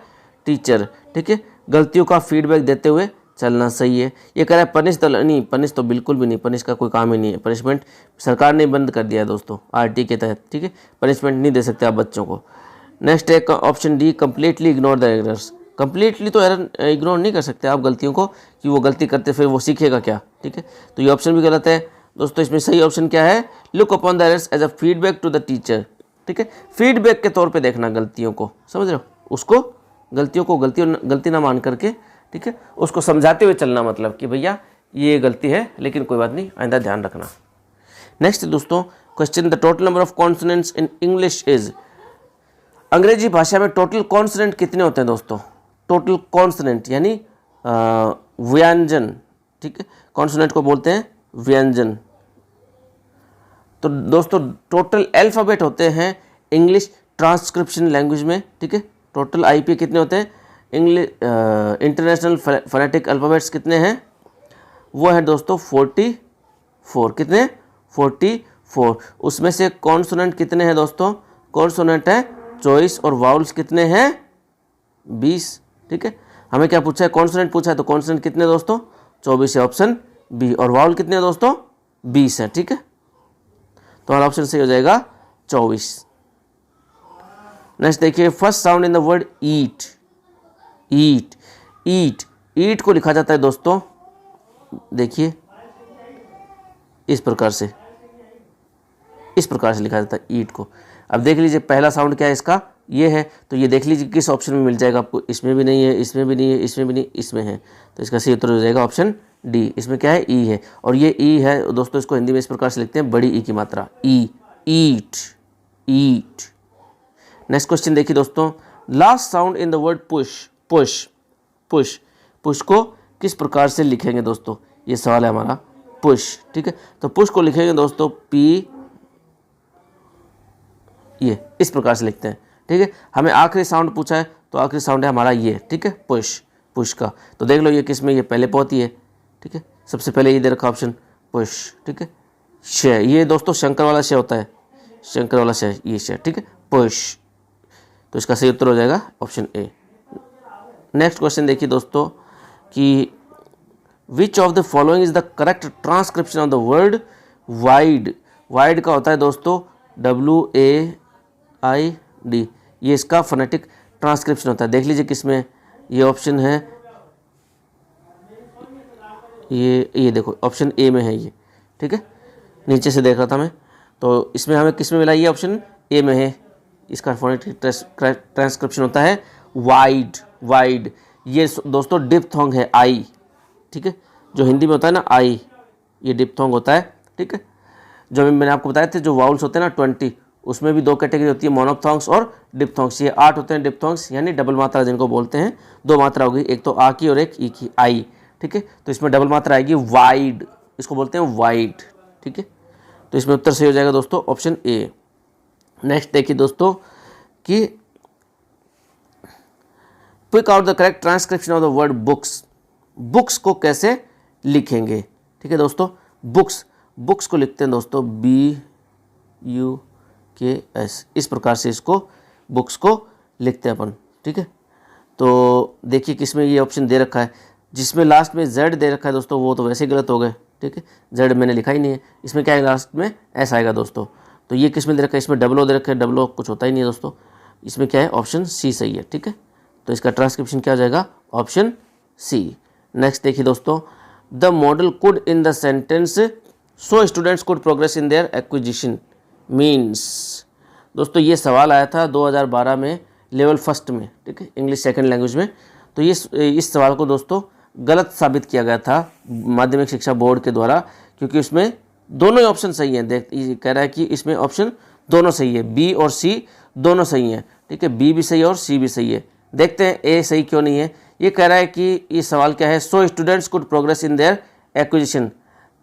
teacher. ठीक है, गलतियों का फीडबैक देते हुए चलना सही है। ये कह रहा है पनिश तो नहीं, पनिश तो बिल्कुल भी नहीं, पनिश का कोई काम ही नहीं है। पनिशमेंट सरकार ने बंद कर दिया है दोस्तों आरटी के तहत। ठीक है, पनिशमेंट नहीं दे सकते आप बच्चों को। नेक्स्ट है option D, completely ignore the errors. Completely तो एरर इग्नोर नहीं कर सकते आप गलतियों को, कि वो गलती करते फिर वो सीखेगा क्या? ठीक है, तो ये ऑप्शन भी गलत है दोस्तों। इसमें सही ऑप्शन क्या है? Look upon the errors as a feedback to the teacher. ठीक है, फीडबैक के तौर पे देखना गलतियों को, समझ रहे हो, उसको गलतियों को गलती ना मान करके, ठीक है, उसको समझाते हुए चलना, मतलब कि भैया ये गलती है लेकिन कोई बात नहीं, आइंदा ध्यान रखना। नेक्स्ट दोस्तों question, the total number of consonants in English is. अंग्रेजी भाषा में टोटल कॉन्सोनेंट कितने होते हैं दोस्तों? टोटल कॉन्सोनेंट यानी व्यंजन। ठीक है, कॉन्सोनेंट को बोलते हैं व्यंजन। तो दोस्तों टोटल अल्फ़ाबेट होते हैं इंग्लिश ट्रांसक्रिप्शन लैंग्वेज में। ठीक है, टोटल आईपी कितने होते हैं? इंग्लिश इंटरनेशनल फोनेटिक अल्फ़ाबेट्स कितने हैं? वो है दोस्तों 44। कितने? 44। उसमें से कॉन्सोनेंट कितने हैं दोस्तों? कॉन्सोनेंट है 24 और वाउल्स कितने हैं? 20। ठीक है, हमें क्या पूछा है? कॉन्सोनेंट पूछा है, तो कॉन्सोनेंट कितने दोस्तों? 24 है, ऑप्शन बी। और वाउल कितने हैं दोस्तों? 20 है। ठीक है, तो हमारा ऑप्शन सही हो जाएगा 24। नेक्स्ट देखिए, first sound in the word eat. Eat, eat, eat को लिखा जाता है दोस्तों, देखिए इस प्रकार से, इस प्रकार से लिखा जाता है ईट को। अब देख लीजिए पहला साउंड क्या है इसका? ये है, तो ये देख लीजिए किस ऑप्शन में मिल जाएगा आपको। इसमें भी नहीं है, इसमें भी नहीं है, इसमें भी नहीं, इसमें है, तो इसका सही उत्तर हो जाएगा ऑप्शन डी। इसमें क्या है? ई है, और ये ई है दोस्तों, इसको हिंदी में इस प्रकार से लिखते हैं, बड़ी ई की मात्रा, ई, ईट, ईट। नेक्स्ट क्वेश्चन देखिए दोस्तों, last sound in the word push. Push, push, push को किस प्रकार से लिखेंगे दोस्तों? ये सवाल है हमारा, पुश। ठीक है, तो पुश को लिखेंगे दोस्तों पी, ये इस प्रकार से लिखते हैं। ठीक है, हमें आखिरी साउंड पूछा है, तो आखिरी साउंड है हमारा ये। ठीक है, पुश, पुश का, तो देख लो ये किस में, ये पहले पहुंची है। ठीक है, सबसे पहले ये दे रखा ऑप्शन पुश। ठीक है, श, ये दोस्तों शंकर वाला श होता है, शंकर वाला श, ये श। ठीक है, पुश, तो इसका सही उत्तर हो जाएगा ऑप्शन ए। नेक्स्ट क्वेश्चन देखिए दोस्तों कि विच of the following is the correct transcription of the word wide. Wide का होता है दोस्तों WAID, ये इसका फोनेटिक ट्रांसक्रिप्शन होता है। देख लीजिए किसमें, ये ऑप्शन है, ये देखो ऑप्शन ए में है ये। ठीक है, नीचे से देख रहा था मैं, तो इसमें हमें किस में मिला? ये ऑप्शन ए में है, इसका फोनेटिक ट्रांसक्रिप्शन होता है वाइड। वाइड, ये दोस्तों डिप्थोंग है, आई। ठीक है, जो हिंदी में होता है ना आई, ये डिप्थोंग होता है। ठीक है, जो मैंने आपको बताया थे जो वाउल्स होते हैं ना 20, उसमें भी दो कैटेगरी होती है, मोनोप्थोंग्स और डिप्थोंग्स। ये 8 होते हैं डिप्थोंग्स, यानी डबल मात्रा जिनको बोलते हैं। 2 मात्रा होगी, एक तो आ की और एक ई की, आई। ठीक है, तो इसमें डबल मात्रा आएगी वाइड, इसको बोलते हैं वाइड। ठीक है, तो इसमें उत्तर सही हो जाएगा दोस्तों ऑप्शन ए। नेक्स्ट देखिए दोस्तों कि pick out the correct transcription of the word books. Books को कैसे लिखेंगे? ठीक है दोस्तों, बुक्स, बुक्स को लिखते हैं दोस्तों BUKS, इस प्रकार से इसको बुक्स को लिखते हैं अपन। ठीक है, तो देखिए किसमें ये ऑप्शन दे रखा है, जिसमें लास्ट में Z दे रखा है दोस्तों, वो तो वैसे ही गलत हो गए। ठीक है, Z मैंने लिखा ही नहीं है, इसमें क्या है लास्ट में S आएगा दोस्तों। तो ये किसमें दे रखा है? इसमें डबलो दे रखा है, डबलो कुछ होता ही नहीं है दोस्तों। इसमें क्या है? ऑप्शन सी सही है। ठीक है, तो इसका ट्रांसक्रिप्शन क्या हो जाएगा, ऑप्शन सी। नेक्स्ट देखिए दोस्तों, the model could in the sentence so students could progress in there acquisition means. दोस्तों ये सवाल आया था 2012 में लेवल फर्स्ट में, ठीक है, इंग्लिश सेकंड लैंग्वेज में। तो ये इस सवाल को दोस्तों गलत साबित किया गया था माध्यमिक शिक्षा बोर्ड के द्वारा, क्योंकि उसमें दोनों ही ऑप्शन सही हैं। देख ये कह रहा है कि इसमें ऑप्शन दोनों सही है, बी और सी दोनों सही हैं, ठीक है, बी भी सही है और सी भी सही है। देखते हैं ए सही क्यों नहीं है। ये कह रहा है कि ये सवाल क्या है, so students could progress in there acquisition,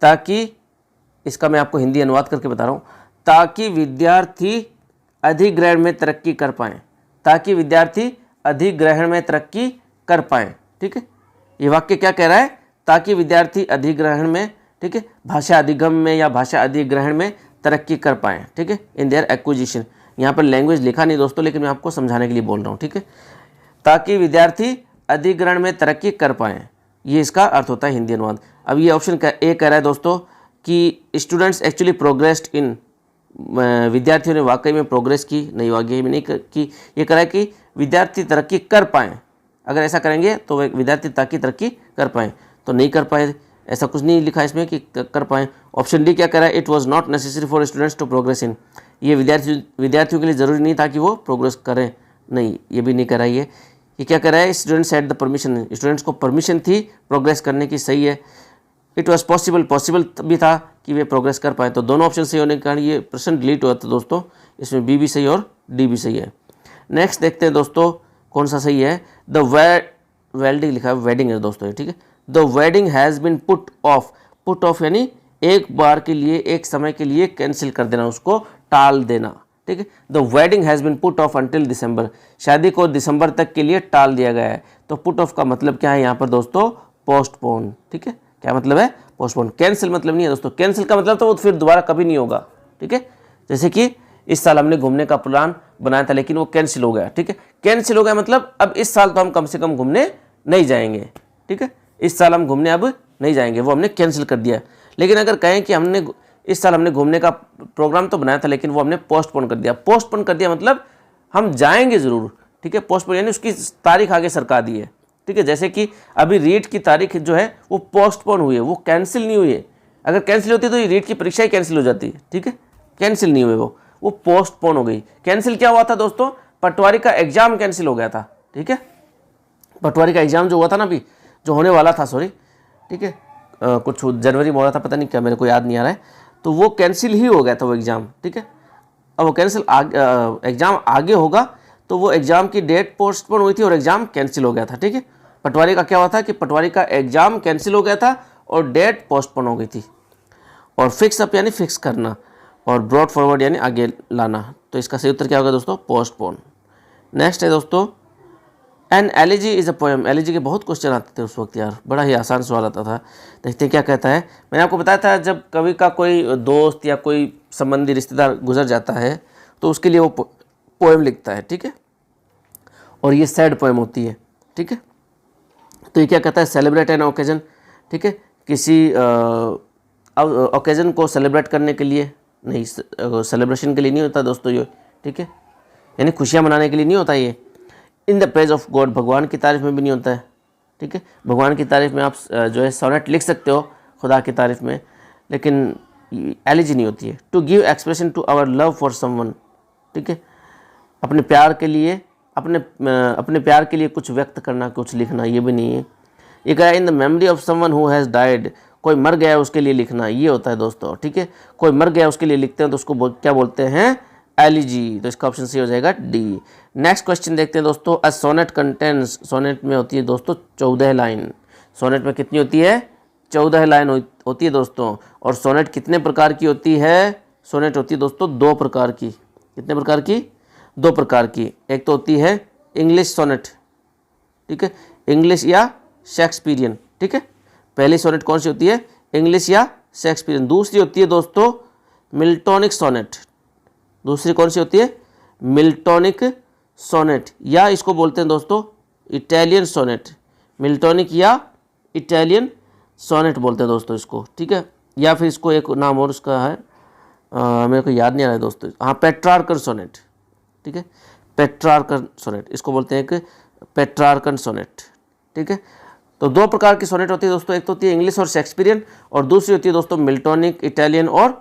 ताकि, इसका मैं आपको हिंदी अनुवाद करके बता रहा हूँ, ताकि विद्यार्थी अधिग्रहण में तरक्की कर पाएँ, ताकि विद्यार्थी अधिग्रहण में तरक्की कर पाएँ, ठीक है। ये वाक्य क्या कह रहा है, ताकि विद्यार्थी अधिग्रहण में, ठीक है, भाषा अधिगम में या भाषा अधिग्रहण में तरक्की कर पाएँ, ठीक है, इन देयर एक्विजिशन। यहाँ पर लैंग्वेज लिखा नहीं दोस्तों, लेकिन मैं आपको समझाने के लिए बोल रहा हूँ, ठीक है, ताकि विद्यार्थी अधिग्रहण में तरक्की कर पाएँ, ये इसका अर्थ होता है हिंदी अनुवाद। अब ये ऑप्शन ए कह रहा है दोस्तों कि स्टूडेंट्स एक्चुअली प्रोग्रेस्ड इन, विद्यार्थियों ने वाकई में प्रोग्रेस की, नहीं वाकई में नहीं की। ये कह रहा है कि विद्यार्थी तरक्की कर पाएँ, अगर ऐसा करेंगे तो विद्यार्थी ताकि तरक्की कर पाएँ, तो नहीं कर पाए, ऐसा कुछ नहीं लिखा इसमें कि कर पाएँ। ऑप्शन डी क्या कह रहा है, it was not necessary for students to progress in, ये विद्यार्थियों के लिए ज़रूरी नहीं था कि वो प्रोग्रेस करें, नहीं, ये भी नहीं कर रहा है। ये क्या कह रहा है, students had the permission, students को परमिशन थी प्रोग्रेस करने की, सही है। इट वाज पॉसिबल भी था कि वे प्रोग्रेस कर पाए, तो दोनों ऑप्शन सही होने के कारण ये प्रश्न डिलीट हुआ था दोस्तों। इसमें बी भी सही और डी भी सही है। नेक्स्ट देखते हैं दोस्तों कौन सा सही है, द वेल्डिंग लिखा है, वेडिंग है दोस्तों, ठीक है, the wedding has been put of यानी एक बार के लिए, एक समय के लिए कैंसिल कर देना, उसको टाल देना, ठीक है। The wedding has been put off until December, शादी को दिसंबर तक के लिए टाल दिया गया है। तो पुट ऑफ का मतलब क्या है यहाँ पर दोस्तों, पोस्टपोन, ठीक है, क्या मतलब है, पोस्टपोन। कैंसिल मतलब नहीं है दोस्तों, कैंसिल का मतलब तो वो फिर दोबारा कभी नहीं होगा, ठीक है। जैसे कि इस साल हमने घूमने का प्लान बनाया था लेकिन वो कैंसिल हो गया, ठीक है, कैंसिल हो गया मतलब अब इस साल तो हम कम से कम घूमने नहीं जाएंगे, ठीक है, इस साल हम घूमने अब नहीं जाएंगे, वो हमने कैंसिल कर दिया। लेकिन अगर कहें कि हमने इस साल हमने घूमने का प्रोग्राम तो बनाया था लेकिन वो हमने पोस्टपोन कर दिया, पोस्टपोन कर दिया मतलब हम जाएंगे ज़रूर, ठीक है, पोस्टपोन यानी उसकी तारीख आगे सरका दी है, ठीक है। जैसे कि अभी रीट की तारीख जो है वो पोस्टपोन हुई है, वो कैंसिल नहीं हुई है। अगर कैंसिल होती तो ये रीट की परीक्षा ही कैंसिल हो जाती है, ठीक है, कैंसिल नहीं हुई, वो पोस्टपोन हो गई। कैंसिल क्या हुआ था दोस्तों, पटवारी का एग्जाम कैंसिल हो गया था, ठीक है, पटवारी का एग्जाम जो हुआ था ना अभी, जो होने वाला था, सॉरी, ठीक है, कुछ जनवरी में हो रहा था, पता नहीं क्या, मेरे को याद नहीं आ रहा है, तो वो कैंसिल ही हो गया था वो एग्ज़ाम, ठीक है। अब वो कैंसिल एग्ज़ाम आगे होगा तो वो एग्ज़ाम की डेट पोस्टपोन हुई थी और एग्ज़ाम कैंसिल हो गया था, ठीक है। पटवारी का क्या हुआ था कि पटवारी का एग्ज़ाम कैंसिल हो गया था और डेट पोस्टपोन हो गई थी। और फिक्स अप यानी फिक्स करना, और ब्रॉड फॉरवर्ड यानी आगे लाना, तो इसका सही उत्तर क्या होगा दोस्तों, पोस्टपोन। नेक्स्ट है दोस्तों, an elegy is a poem, elegy के बहुत क्वेश्चन आते थे उस वक्त यार, बड़ा ही आसान सवाल आता था। देखते हैं क्या कहता है। मैंने आपको बताया था जब कवि का कोई दोस्त या कोई संबंधी रिश्तेदार गुजर जाता है तो उसके लिए वो पोएम लिखता है, ठीक है, और ये सैड पोएम होती है, ठीक है। तो ये क्या कहता है, सेलिब्रेट एन ओकेजन, ठीक है, किसी ओकेजन को सेलिब्रेट करने के लिए, नहीं, सेलिब्रेशन के लिए नहीं होता दोस्तों ये, ठीक है, यानी खुशियाँ मनाने के लिए नहीं होता ये। In the praise of God, भगवान की तारीफ में भी नहीं होता है, ठीक है, भगवान की तारीफ में आप जो है सोनेट लिख सकते हो खुदा की तारीफ में, लेकिन एलिजी नहीं होती है। To give expression to our love for someone, ठीक है, अपने प्यार के लिए, अपने प्यार के लिए कुछ व्यक्त करना, कुछ लिखना, ये भी नहीं है। ये कहा in the memory of someone who has died, कोई मर गया उसके लिए लिखना, ये होता है दोस्तों, ठीक है, कोई मर गया उसके लिए लिखते हैं तो उसको क्या बोलते हैं, एलिजी। तो इसका ऑप्शन सी हो जाएगा डी। नेक्स्ट क्वेश्चन देखते हैं दोस्तों, अ सोनेट कंटेंस, सोनेट में होती है दोस्तों 14 लाइन, सोनेट में कितनी होती है, 14 लाइन होती है दोस्तों। और सोनेट कितने प्रकार की होती है, सोनेट होती है दोस्तों 2 प्रकार की, कितने प्रकार की, 2 प्रकार की। एक तो होती है इंग्लिश सोनेट, ठीक है, इंग्लिश या शेक्सपियरियन, ठीक है, पहली सोनेट कौन सी होती है, इंग्लिश या शेक्सपियरियन। दूसरी होती है दोस्तों मिल्टोनिक सोनेट, दूसरी कौन सी होती है, मिल्टोनिक सोनेट, या इसको बोलते हैं दोस्तों इटालियन सोनेट, मिल्टोनिक या इटालियन सोनेट बोलते हैं दोस्तों इसको, ठीक है। या फिर इसको एक नाम और उसका है, मेरे को याद नहीं आ रहा है दोस्तों, हाँ, पेट्रार्कन सोनेट, ठीक है, पेट्रार्कन सोनेट इसको बोलते हैं, एक पेट्रार्कन सोनेट। ठीक है, तो दो प्रकार की सोनेट होती है दोस्तों, एक तो होती है इंग्लिश और शेक्सपियरियन, और दूसरी होती है दोस्तों मिल्टोनिक, इटालियन और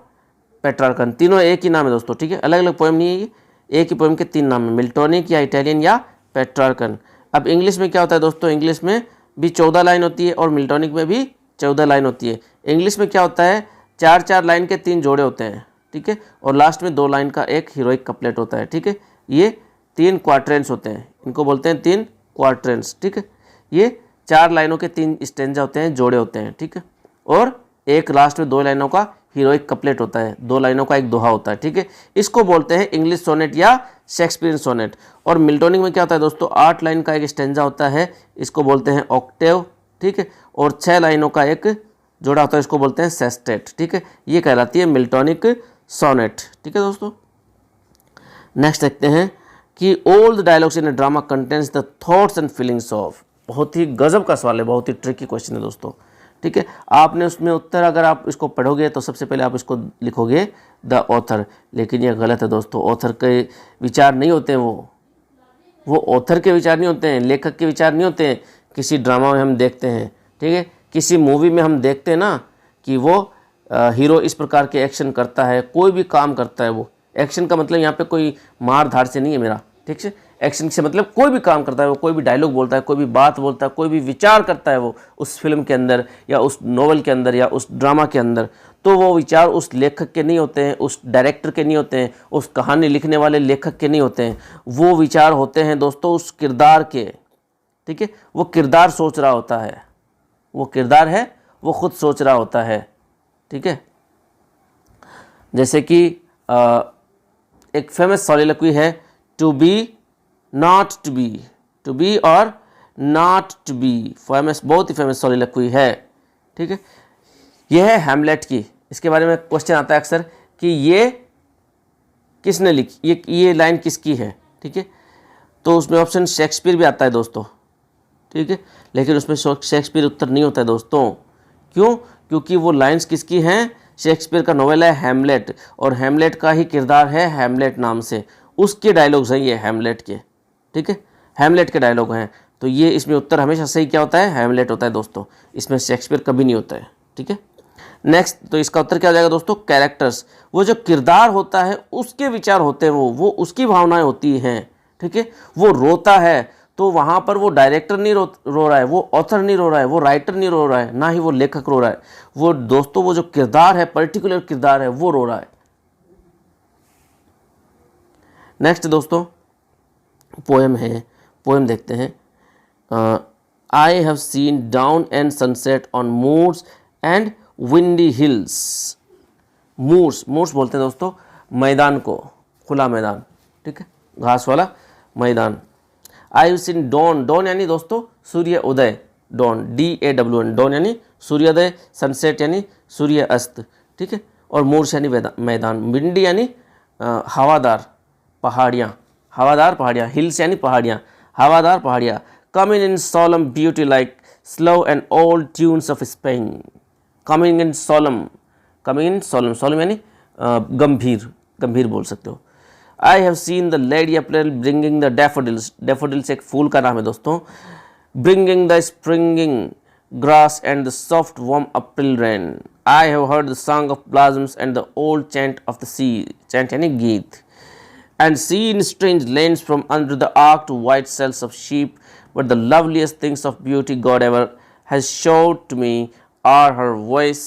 पेट्रार्कन। तीनों एक ही नाम है दोस्तों। ठीक है, अलग अलग पोएम नहीं है ये, एक ही पोएम के तीन नाम है, मिल्टोनिक या इटालियन या पेट्रार्कन। अब इंग्लिश में क्या होता है दोस्तों, इंग्लिश में भी 14 लाइन होती है और मिल्टोनिक में भी 14 लाइन होती है। इंग्लिश में क्या होता है, 4-4 लाइन के 3 जोड़े होते हैं। ठीक है, और लास्ट में 2 लाइन का एक हीरोइक कपलेट होता है। ठीक है, ये 3 क्वार्ट्रेंस होते हैं, इनको बोलते हैं 3 क्वार्ट्रेंस। ठीक है, ये 4 लाइनों के 3 स्टेंजा होते हैं, जोड़े होते हैं। ठीक है, और एक लास्ट में 2 लाइनों का हीरोइक कपलेट होता है, 2 लाइनों का एक दोहा होता है। ठीक है, इसको बोलते हैं इंग्लिश सोनेट या शेक्सपियरियन सोनेट। और मिल्टोनिक में क्या होता है दोस्तों, 8 लाइन का एक स्टेंजा होता है, इसको बोलते हैं ऑक्टेव। ठीक है, और 6 लाइनों का एक जोड़ा होता है, इसको बोलते हैं सेस्टेट। ठीक है, ये कहलाती है मिल्टोनिक सोनेट। ठीक है दोस्तों, नेक्स्ट देखते हैं कि all the dialogues in a drama contains the thoughts and feelings of. बहुत ही गजब का सवाल है, बहुत ही ट्रिकी क्वेश्चन है दोस्तों। ठीक है, आपने उसमें उत्तर अगर आप इसको पढ़ोगे तो सबसे पहले आप इसको लिखोगे द ऑथर, लेकिन ये गलत है दोस्तों। ऑथर के विचार नहीं होते हैं, वो ऑथर के विचार नहीं होते हैं, लेखक के विचार नहीं होते हैं। किसी ड्रामा में हम देखते हैं, ठीक है, किसी मूवी में हम देखते हैं ना कि वो हीरो इस प्रकार के एक्शन करता है, कोई भी काम करता है। वो एक्शन का मतलब यहाँ पे कोई मार धाड़ से नहीं है मेरा, ठीक है। एक्शन से मतलब कोई भी काम करता है, वो कोई भी डायलॉग बोलता है, कोई भी बात बोलता है, कोई भी विचार करता है वो उस फिल्म के अंदर या उस नोवेल के अंदर या उस ड्रामा के अंदर, तो वो विचार उस लेखक के नहीं होते हैं, उस डायरेक्टर के नहीं होते हैं, उस कहानी लिखने वाले लेखक के नहीं होते हैं। वो विचार होते हैं दोस्तों उस किरदार के। ठीक है, वो किरदार सोच रहा होता है, वो किरदार है वो खुद सोच रहा होता है। ठीक है, जैसे कि एक फेमस सॉलिलोक्वी है, to be not to be, to be और नॉट टू बी, फेमस, बहुत ही फेमस सॉलिलोक्वी है। ठीक है, यह है हैमलेट की। इसके बारे में क्वेश्चन आता है अक्सर कि ये किसने लिखी, ये लाइन किसकी है। ठीक है, तो उसमें ऑप्शन शेक्सपियर भी आता है दोस्तों। ठीक है, लेकिन उसमें शेक्सपियर उत्तर नहीं होता है दोस्तों। क्यों? क्योंकि वो लाइंस किसकी हैं, शेक्सपियर का नोवेल है हैमलेट, और हैमलेट का ही किरदार है हैमलेट नाम से, उसके डायलॉग्स हैं ये हैमलेट के। ठीक है, हैमलेट के डायलॉग हैं, तो ये इसमें उत्तर हमेशा सही क्या होता है, हैमलेट होता है दोस्तों, इसमें शेक्सपियर कभी नहीं होता है। ठीक है, नेक्स्ट, तो इसका उत्तर क्या हो जाएगा दोस्तों, कैरेक्टर्स। वो जो किरदार होता है उसके विचार होते हैं, वो उसकी भावनाएं होती हैं। ठीक है, वो रोता है तो वहाँ पर वो डायरेक्टर नहीं रो रहा है, वो ऑथर नहीं रो रहा है, वो राइटर नहीं रो रहा है, ना ही वो लेखक रो रहा है, वो दोस्तों वो जो किरदार है, पर्टिकुलर किरदार है, वो रो रहा है। नेक्स्ट दोस्तों पोएम है, पोएम देखते हैं। I have seen dawn and sunset on moors and windy hills. Moors, moors बोलते हैं दोस्तों मैदान को, खुला मैदान। ठीक है, घास वाला मैदान। I have seen dawn, dawn यानी दोस्तों सूर्य उदय, डॉन DAWN, डॉन यानी सूर्योदय, सनसेट यानी सूर्य अस्त। ठीक है, और मूर्स यानी मैदान, विंडी यानी हवादार पहाड़ियाँ, हवादार पहाड़ियाँ, हिल्स यानी पहाड़ियाँ, हवादार पहाड़ियाँ। Coming in solemn beauty like slow and old tunes of Spain. Coming in solemn, coming in solemn, solemn यानी गंभीर, गंभीर बोल सकते हो। I have seen the lady April bringing the daffodils, daffodils एक फूल का नाम है दोस्तों। Bringing the springing grass and the soft warm April rain. I have heard the song of blossoms and the old chant of the sea, chant यानी गीत। And seen strange lands from under the arched white cells of sheep, but the loveliest things of beauty God ever has showed to me are her voice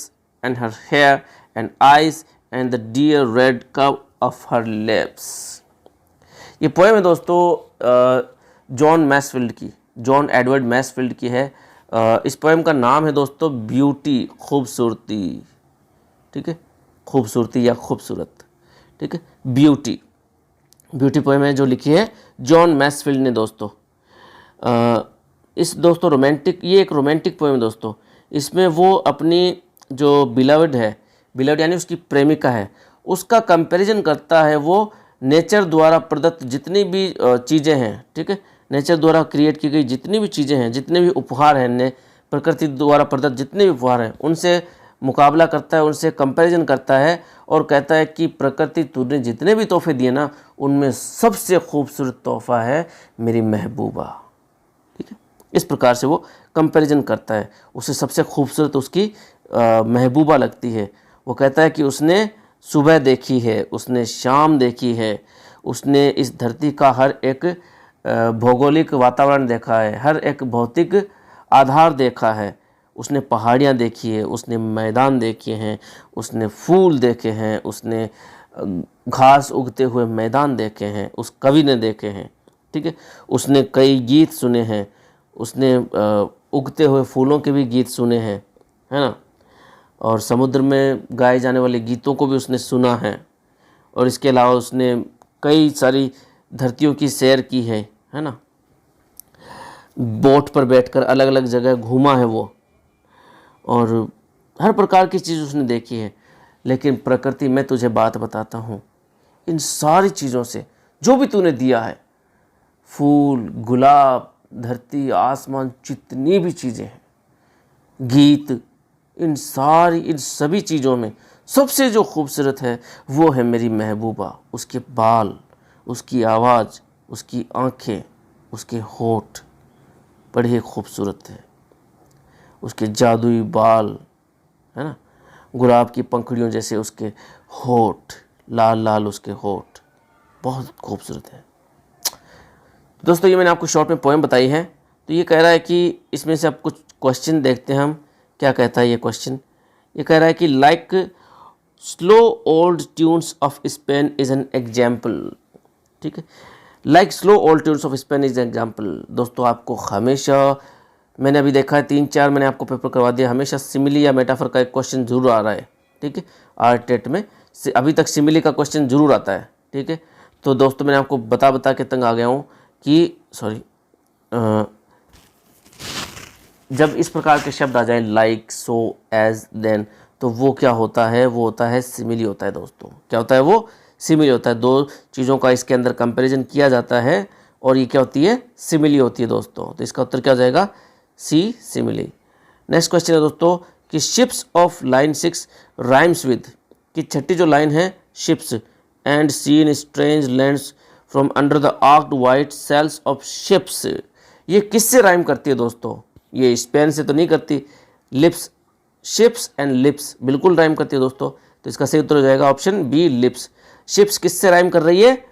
and her hair and eyes and the dear red curve of her lips. ये poem है दोस्तों John Mansfield की, John Edward Mansfield की है। इस poem का नाम है दोस्तों ब्यूटी, खूबसूरती। ठीक है, खूबसूरती या खूबसूरत। ठीक है, ब्यूटी, ब्यूटी पोएम है जो लिखी है जॉन मैसफील्ड ने दोस्तों। इस दोस्तों रोमांटिक, ये एक रोमांटिक पोएम है दोस्तों। इसमें वो अपनी जो बिलवड है, बिलवड यानी उसकी प्रेमिका है, उसका कंपैरिजन करता है वो नेचर द्वारा प्रदत्त जितनी भी चीज़ें हैं। ठीक है, नेचर द्वारा क्रिएट की गई जितनी भी चीज़ें हैं, जितने भी उपहार हैं, प्रकृति द्वारा प्रदत्त जितने भी उपहार हैं, उनसे मुकाबला करता है, उनसे कंपैरिजन करता है और कहता है कि प्रकृति तूने जितने भी तोहफे दिए ना, उनमें सबसे खूबसूरत तोहफा है मेरी महबूबा। इस प्रकार से वो कंपैरिजन करता है। उसे सबसे खूबसूरत उसकी महबूबा लगती है। वो कहता है कि उसने सुबह देखी है, उसने शाम देखी है, उसने इस धरती का हर एक भौगोलिक वातावरण देखा है, हर एक भौतिक आधार देखा है, उसने पहाड़ियाँ देखी है, उसने मैदान देखे हैं, उसने फूल देखे हैं, उसने घास उगते हुए मैदान देखे हैं, उस कवि ने देखे हैं, ठीक है। उसने कई गीत सुने हैं, उसने उगते हुए फूलों के भी गीत सुने हैं, है ना, और समुद्र में गाए जाने वाले गीतों को भी उसने सुना है, और इसके अलावा उसने कई सारी धरतियों की सैर की है ना, बोट पर बैठकर अलग अलग जगह घूमा है वो, और हर प्रकार की चीज़ उसने देखी है। लेकिन प्रकृति, मैं तुझे बात बताता हूँ, इन सारी चीज़ों से जो भी तूने दिया है, फूल, गुलाब, धरती, आसमान, जितनी भी चीज़ें हैं, गीत, इन सभी चीज़ों में सबसे जो खूबसूरत है वो है मेरी महबूबा। उसके बाल, उसकी आवाज़, उसकी आँखें, उसके होठ बड़े ही खूबसूरत है। उसके जादुई बाल, है ना, गुलाब की पंखुड़ियों जैसे उसके होठ, लाल लाल उसके होठ, बहुत खूबसूरत है। दोस्तों, ये मैंने आपको शॉर्ट में पोएम बताई है। तो ये कह रहा है कि इसमें से अब कुछ क्वेश्चन देखते हैं हम, क्या कहता है ये क्वेश्चन। ये कह रहा है कि like slow old tunes of Spain is an example, ठीक है। Like slow old tunes of Spain is an example. दोस्तों, आपको हमेशा, मैंने अभी देखा है 3-4 मैंने आपको पेपर करवा दिया, हमेशा सिमिली या मेटाफर का एक क्वेश्चन जरूर आ रहा है, ठीक है। आरटेट में अभी तक सिमिली का क्वेश्चन जरूर आता है, ठीक है। तो दोस्तों, मैंने आपको बता के तंग आ गया हूँ कि जब इस प्रकार के शब्द आ जाएं लाइक, सो, एज, देन, तो वो क्या होता है, वो होता है सिमिली होता है। दोस्तों, क्या होता है, वो सिमिली होता है। दो चीज़ों का इसके अंदर कंपैरिजन किया जाता है और ये क्या होती है, सिमिली होती है दोस्तों। तो इसका उत्तर क्या हो जाएगा, सी, सिमिली। नेक्स्ट क्वेश्चन है दोस्तों कि ships of line 6 rhymes with, कि छठी जो लाइन है, ships and seen strange lands from under the arched white sails of ships, ये किससे राइम करती है दोस्तों, ये स्पेन से तो नहीं करती। लिप्स, शिप्स एंड लिप्स बिल्कुल राइम करती है दोस्तों। तो इसका सही उत्तर हो जाएगा ऑप्शन बी, लिप्स। शिप्स किससे राइम कर रही है,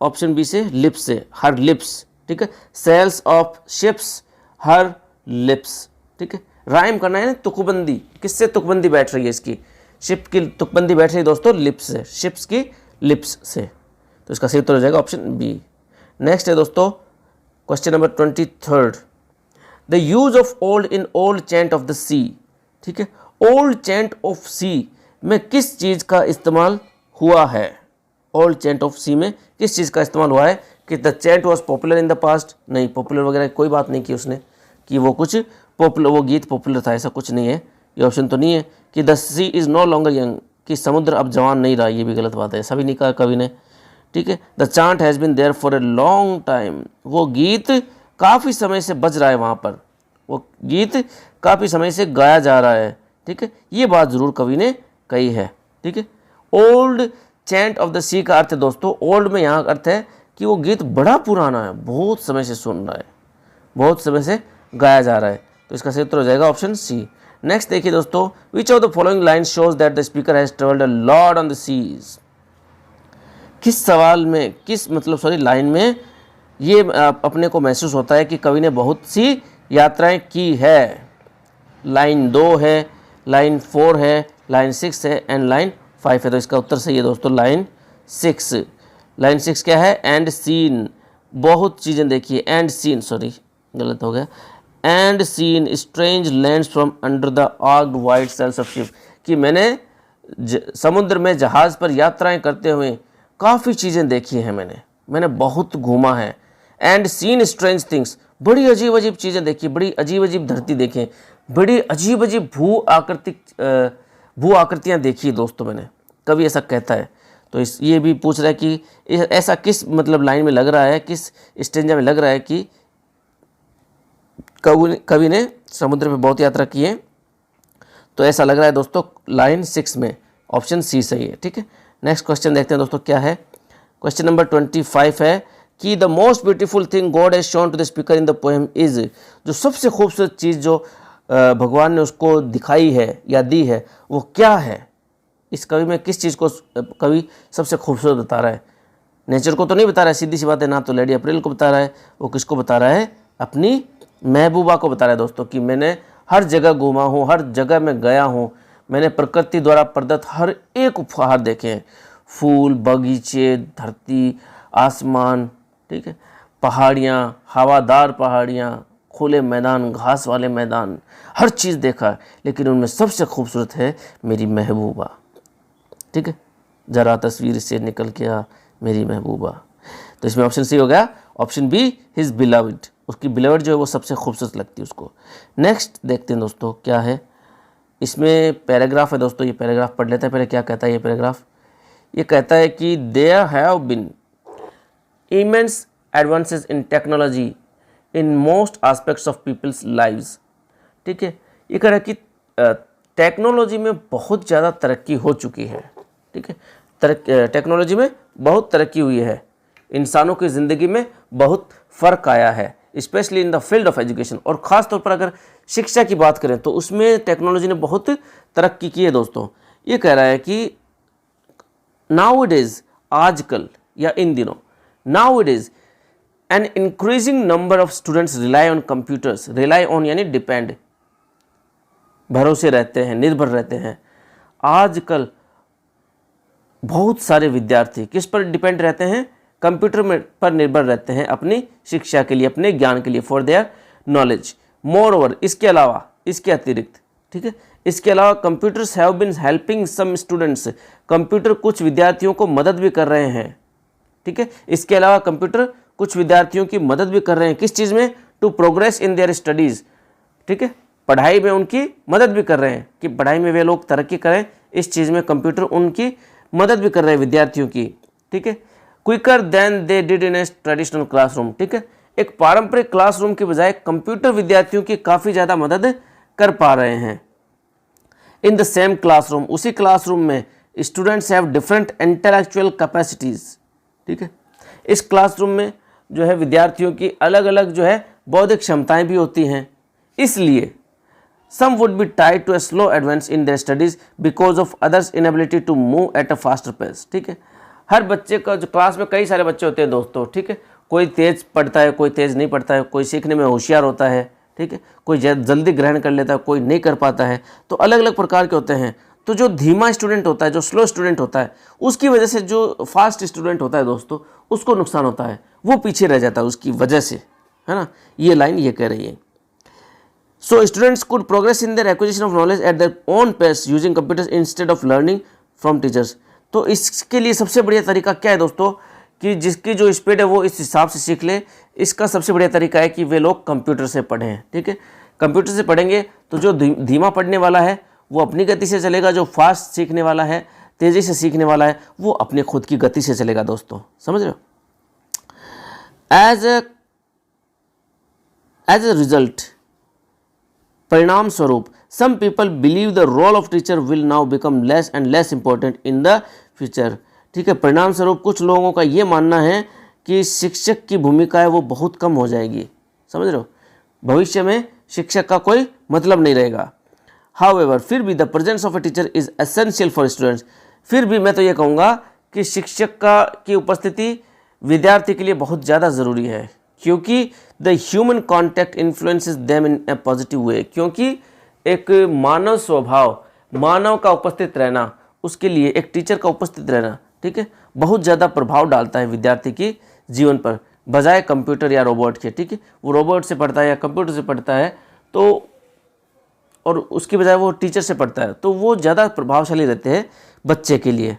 ऑप्शन बी से, लिप्स से, हर लिप्स, ठीक है। Sails of ships, her lips, ठीक है। राइम करना है ना, तुकबंदी, किससे तुकबंदी बैठ रही है इसकी, शिप की तुकबंदी बैठ रही है दोस्तों लिप्स से, शिप्स की लिप्स से। तो इसका सही उत्तर हो जाएगा ऑप्शन बी। नेक्स्ट है दोस्तों question number 23, the use of old in old chant of the sea, ठीक है। ओल्ड चैंट ऑफ सी में किस चीज़ का इस्तेमाल हुआ है, ओल्ड चैंट ऑफ सी में किस चीज़ का इस्तेमाल हुआ है, कि the chant was popular in the past, नहीं, पॉपुलर वगैरह कोई बात नहीं की उसने, कि वो कुछ पॉपुलर, वो गीत पॉपुलर था, ऐसा कुछ नहीं है, ये ऑप्शन तो नहीं है। कि the sea is no longer young, कि समुद्र अब जवान नहीं रहा, ये भी गलत बात है, ऐसा भी नहीं कहा कवि ने, ठीक है। The chant has been there for a long time, वो गीत काफ़ी समय से बज रहा है वहाँ पर, वो गीत काफ़ी समय से गाया जा रहा है, ठीक है, ये बात ज़रूर कवि ने कही है, ठीक है। ओल्ड चैंट ऑफ द सी का अर्थ है दोस्तों, ओल्ड में यहाँ अर्थ है कि वो गीत बड़ा पुराना है, बहुत समय से सुन रहा है, बहुत समय से गाया जा रहा है। तो इसका सही उत्तर हो जाएगा ऑप्शन सी। नेक्स्ट देखिए दोस्तों, which of the following line shows that the speaker has travelled a lot on the seas, किस सवाल में, किस लाइन में ये अपने को महसूस होता है कि कवि ने बहुत सी यात्राएं की है। लाइन 2 है, लाइन 4 है, लाइन 6 है एंड लाइन 5 है। तो इसका उत्तर सही है दोस्तों लाइन 6। लाइन 6 क्या है, एंड सीन, बहुत चीज़ें देखिए, एंड सीन, सॉरी गलत हो गया, and seen strange lands from under the arched white sails of ship, कि मैंने समुद्र में जहाज़ पर यात्राएं करते हुए काफ़ी चीज़ें देखी हैं, मैंने बहुत घूमा है। एंड सीन स्ट्रेंज थिंग्स, बड़ी अजीब अजीब चीज़ें देखी, बड़ी अजीब अजीब धरती देखी, बड़ी अजीब अजीब भू आकृतियाँ देखी दोस्तों मैंने, कवि ऐसा कहता है। तो ये भी पूछ रहा है कि ऐसा किस लाइन में लग रहा है, किस स्टेंजा में लग रहा है कि कवि ने समुद्र में बहुत यात्रा की है। तो ऐसा लग रहा है दोस्तों लाइन 6 में, ऑप्शन सी सही है, ठीक है। नेक्स्ट क्वेश्चन देखते हैं दोस्तों क्या है। क्वेश्चन नंबर 25 है कि the most beautiful thing God has shown to the speaker in the poem is, जो सबसे खूबसूरत चीज़ जो भगवान ने उसको दिखाई है या दी है वो क्या है। इस कवि में किस चीज़ को कवि सबसे खूबसूरत बता रहा है? नेचर को तो नहीं बता रहा है, सीधी सी बात है, ना तो लेडी अप्रैल को बता रहा है, वो किसको बता रहा है? अपनी महबूबा को बता रहा है दोस्तों, कि मैंने हर जगह घूमा हूँ, हर जगह में गया हूँ, मैंने प्रकृति द्वारा प्रदत्त हर एक उपहार देखे हैं, फूल, बगीचे, धरती, आसमान, ठीक है, पहाड़ियाँ, हवादार पहाड़ियाँ, खुले मैदान, घास वाले मैदान, हर चीज़ देखा है, लेकिन उनमें सबसे खूबसूरत है मेरी महबूबा। ठीक है, ज़रा तस्वीर से निकल के आ मेरी महबूबा। तो इसमें ऑप्शन सी हो गया, ऑप्शन बी हिज बिलवड, उसकी बिलवड जो है वो सबसे खूबसूरत लगती है उसको। नेक्स्ट देखते हैं दोस्तों क्या है, इसमें पैराग्राफ है दोस्तों, ये पैराग्राफ पढ़ लेते हैं पहले। क्या कहता है ये पैराग्राफ? ये कहता है कि there have been immense advances in technology in most aspects of people's lives. ठीक है, ये कह रहा है कि टेक्नोलॉजी में बहुत ज़्यादा तरक्की हो चुकी है। ठीक है, टेक्नोलॉजी में बहुत तरक्की हुई है, इंसानों की ज़िंदगी में बहुत फ़र्क आया है, specially in the field of education. और ख़ास तौर पर अगर शिक्षा की बात करें तो उसमें टेक्नोलॉजी ने बहुत तरक्की की है दोस्तों। ये कह रहा है कि नाउ इट इज़, आजकल या इन दिनों, now it is an increasing number of students rely on computers, rely on यानी डिपेंड, भरोसे रहते हैं, निर्भर रहते हैं। आजकल बहुत सारे विद्यार्थी किस पर डिपेंड रहते हैं? कंप्यूटर में पर निर्भर रहते हैं अपनी शिक्षा के लिए, अपने ज्ञान के लिए, for their knowledge. Moreover, इसके अलावा, इसके अतिरिक्त, ठीक है, इसके अलावा computers have been helping some students, computer कुछ विद्यार्थियों को मदद भी कर रहे हैं। ठीक है, इसके अलावा कंप्यूटर कुछ विद्यार्थियों की मदद भी कर रहे हैं, किस चीज़ में? To progress in their studies. ठीक है, पढ़ाई में उनकी मदद भी कर रहे हैं, कि पढ़ाई में वे लोग तरक्की करें, इस चीज़ में कंप्यूटर उनकी मदद भी कर रहे हैं विद्यार्थियों की। ठीक है, quicker than they did in a traditional classroom. ठीक है, एक पारंपरिक क्लासरूम के बजाय कंप्यूटर विद्यार्थियों की काफ़ी ज़्यादा मदद कर पा रहे हैं। इन द सेम क्लासरूम, उसी क्लासरूम में students have different intellectual capacities. ठीक है, इस क्लासरूम में जो है विद्यार्थियों की अलग अलग जो है बौद्धिक क्षमताएं भी होती हैं, इसलिए some would be tied to a slow advance in their studies because of others' inability to move at a faster pace। ठीक है, हर बच्चे का जो क्लास में कई सारे बच्चे होते हैं दोस्तों। ठीक है, कोई तेज़ पढ़ता है, कोई तेज़ नहीं पढ़ता है, कोई सीखने में होशियार होता है, ठीक है, कोई जल्दी ग्रहण कर लेता है, कोई नहीं कर पाता है, तो अलग अलग प्रकार के होते हैं। तो जो धीमा स्टूडेंट होता है, जो स्लो स्टूडेंट होता है, उसकी वजह से जो फास्ट स्टूडेंट होता है दोस्तों, उसको नुकसान होता है, वो पीछे रह जाता है उसकी वजह से, है ना। ये लाइन ये कह रही है। So students could progress in their acquisition of knowledge at their own pace using computers instead of learning from teachers। तो इसके लिए सबसे बढ़िया तरीका क्या है दोस्तों, कि जिसकी जो स्पीड है वो इस हिसाब से सीख ले। इसका सबसे बढ़िया तरीका है कि वे लोग कंप्यूटर से पढ़ें। ठीक है, कंप्यूटर से पढ़ेंगे तो जो धीमा पढ़ने वाला है वो अपनी गति से चलेगा, जो फास्ट सीखने वाला है, तेज़ी से सीखने वाला है, वो अपने खुद की गति से चलेगा दोस्तों, समझ रहे हो। एज ए रिजल्ट, परिणाम स्वरूप, some people believe the role of teacher will now become less and less important in the future. ठीक है, परिणाम स्वरूप कुछ लोगों का ये मानना है कि शिक्षक की भूमिका है वो बहुत कम हो जाएगी, समझ रहे हो, भविष्य में शिक्षक का कोई मतलब नहीं रहेगा। हाउएवर, फिर भी the presence of a teacher is essential for students. फिर भी मैं तो ये कहूँगा कि शिक्षक की उपस्थिति विद्यार्थी के लिए बहुत ज़्यादा ज़रूरी है, क्योंकि the human contact influences them in A positive way. क्योंकि एक मानव स्वभाव, मानव का उपस्थित रहना, उसके लिए एक टीचर का उपस्थित रहना, ठीक है, बहुत ज़्यादा प्रभाव डालता है विद्यार्थी के जीवन पर, बजाय कंप्यूटर या रोबोट के। ठीक है, वो रोबोट से पढ़ता है या कंप्यूटर से पढ़ता है, तो और उसकी बजाय वो टीचर से पढ़ता है, तो वो ज़्यादा प्रभावशाली रहते हैं बच्चे के लिए।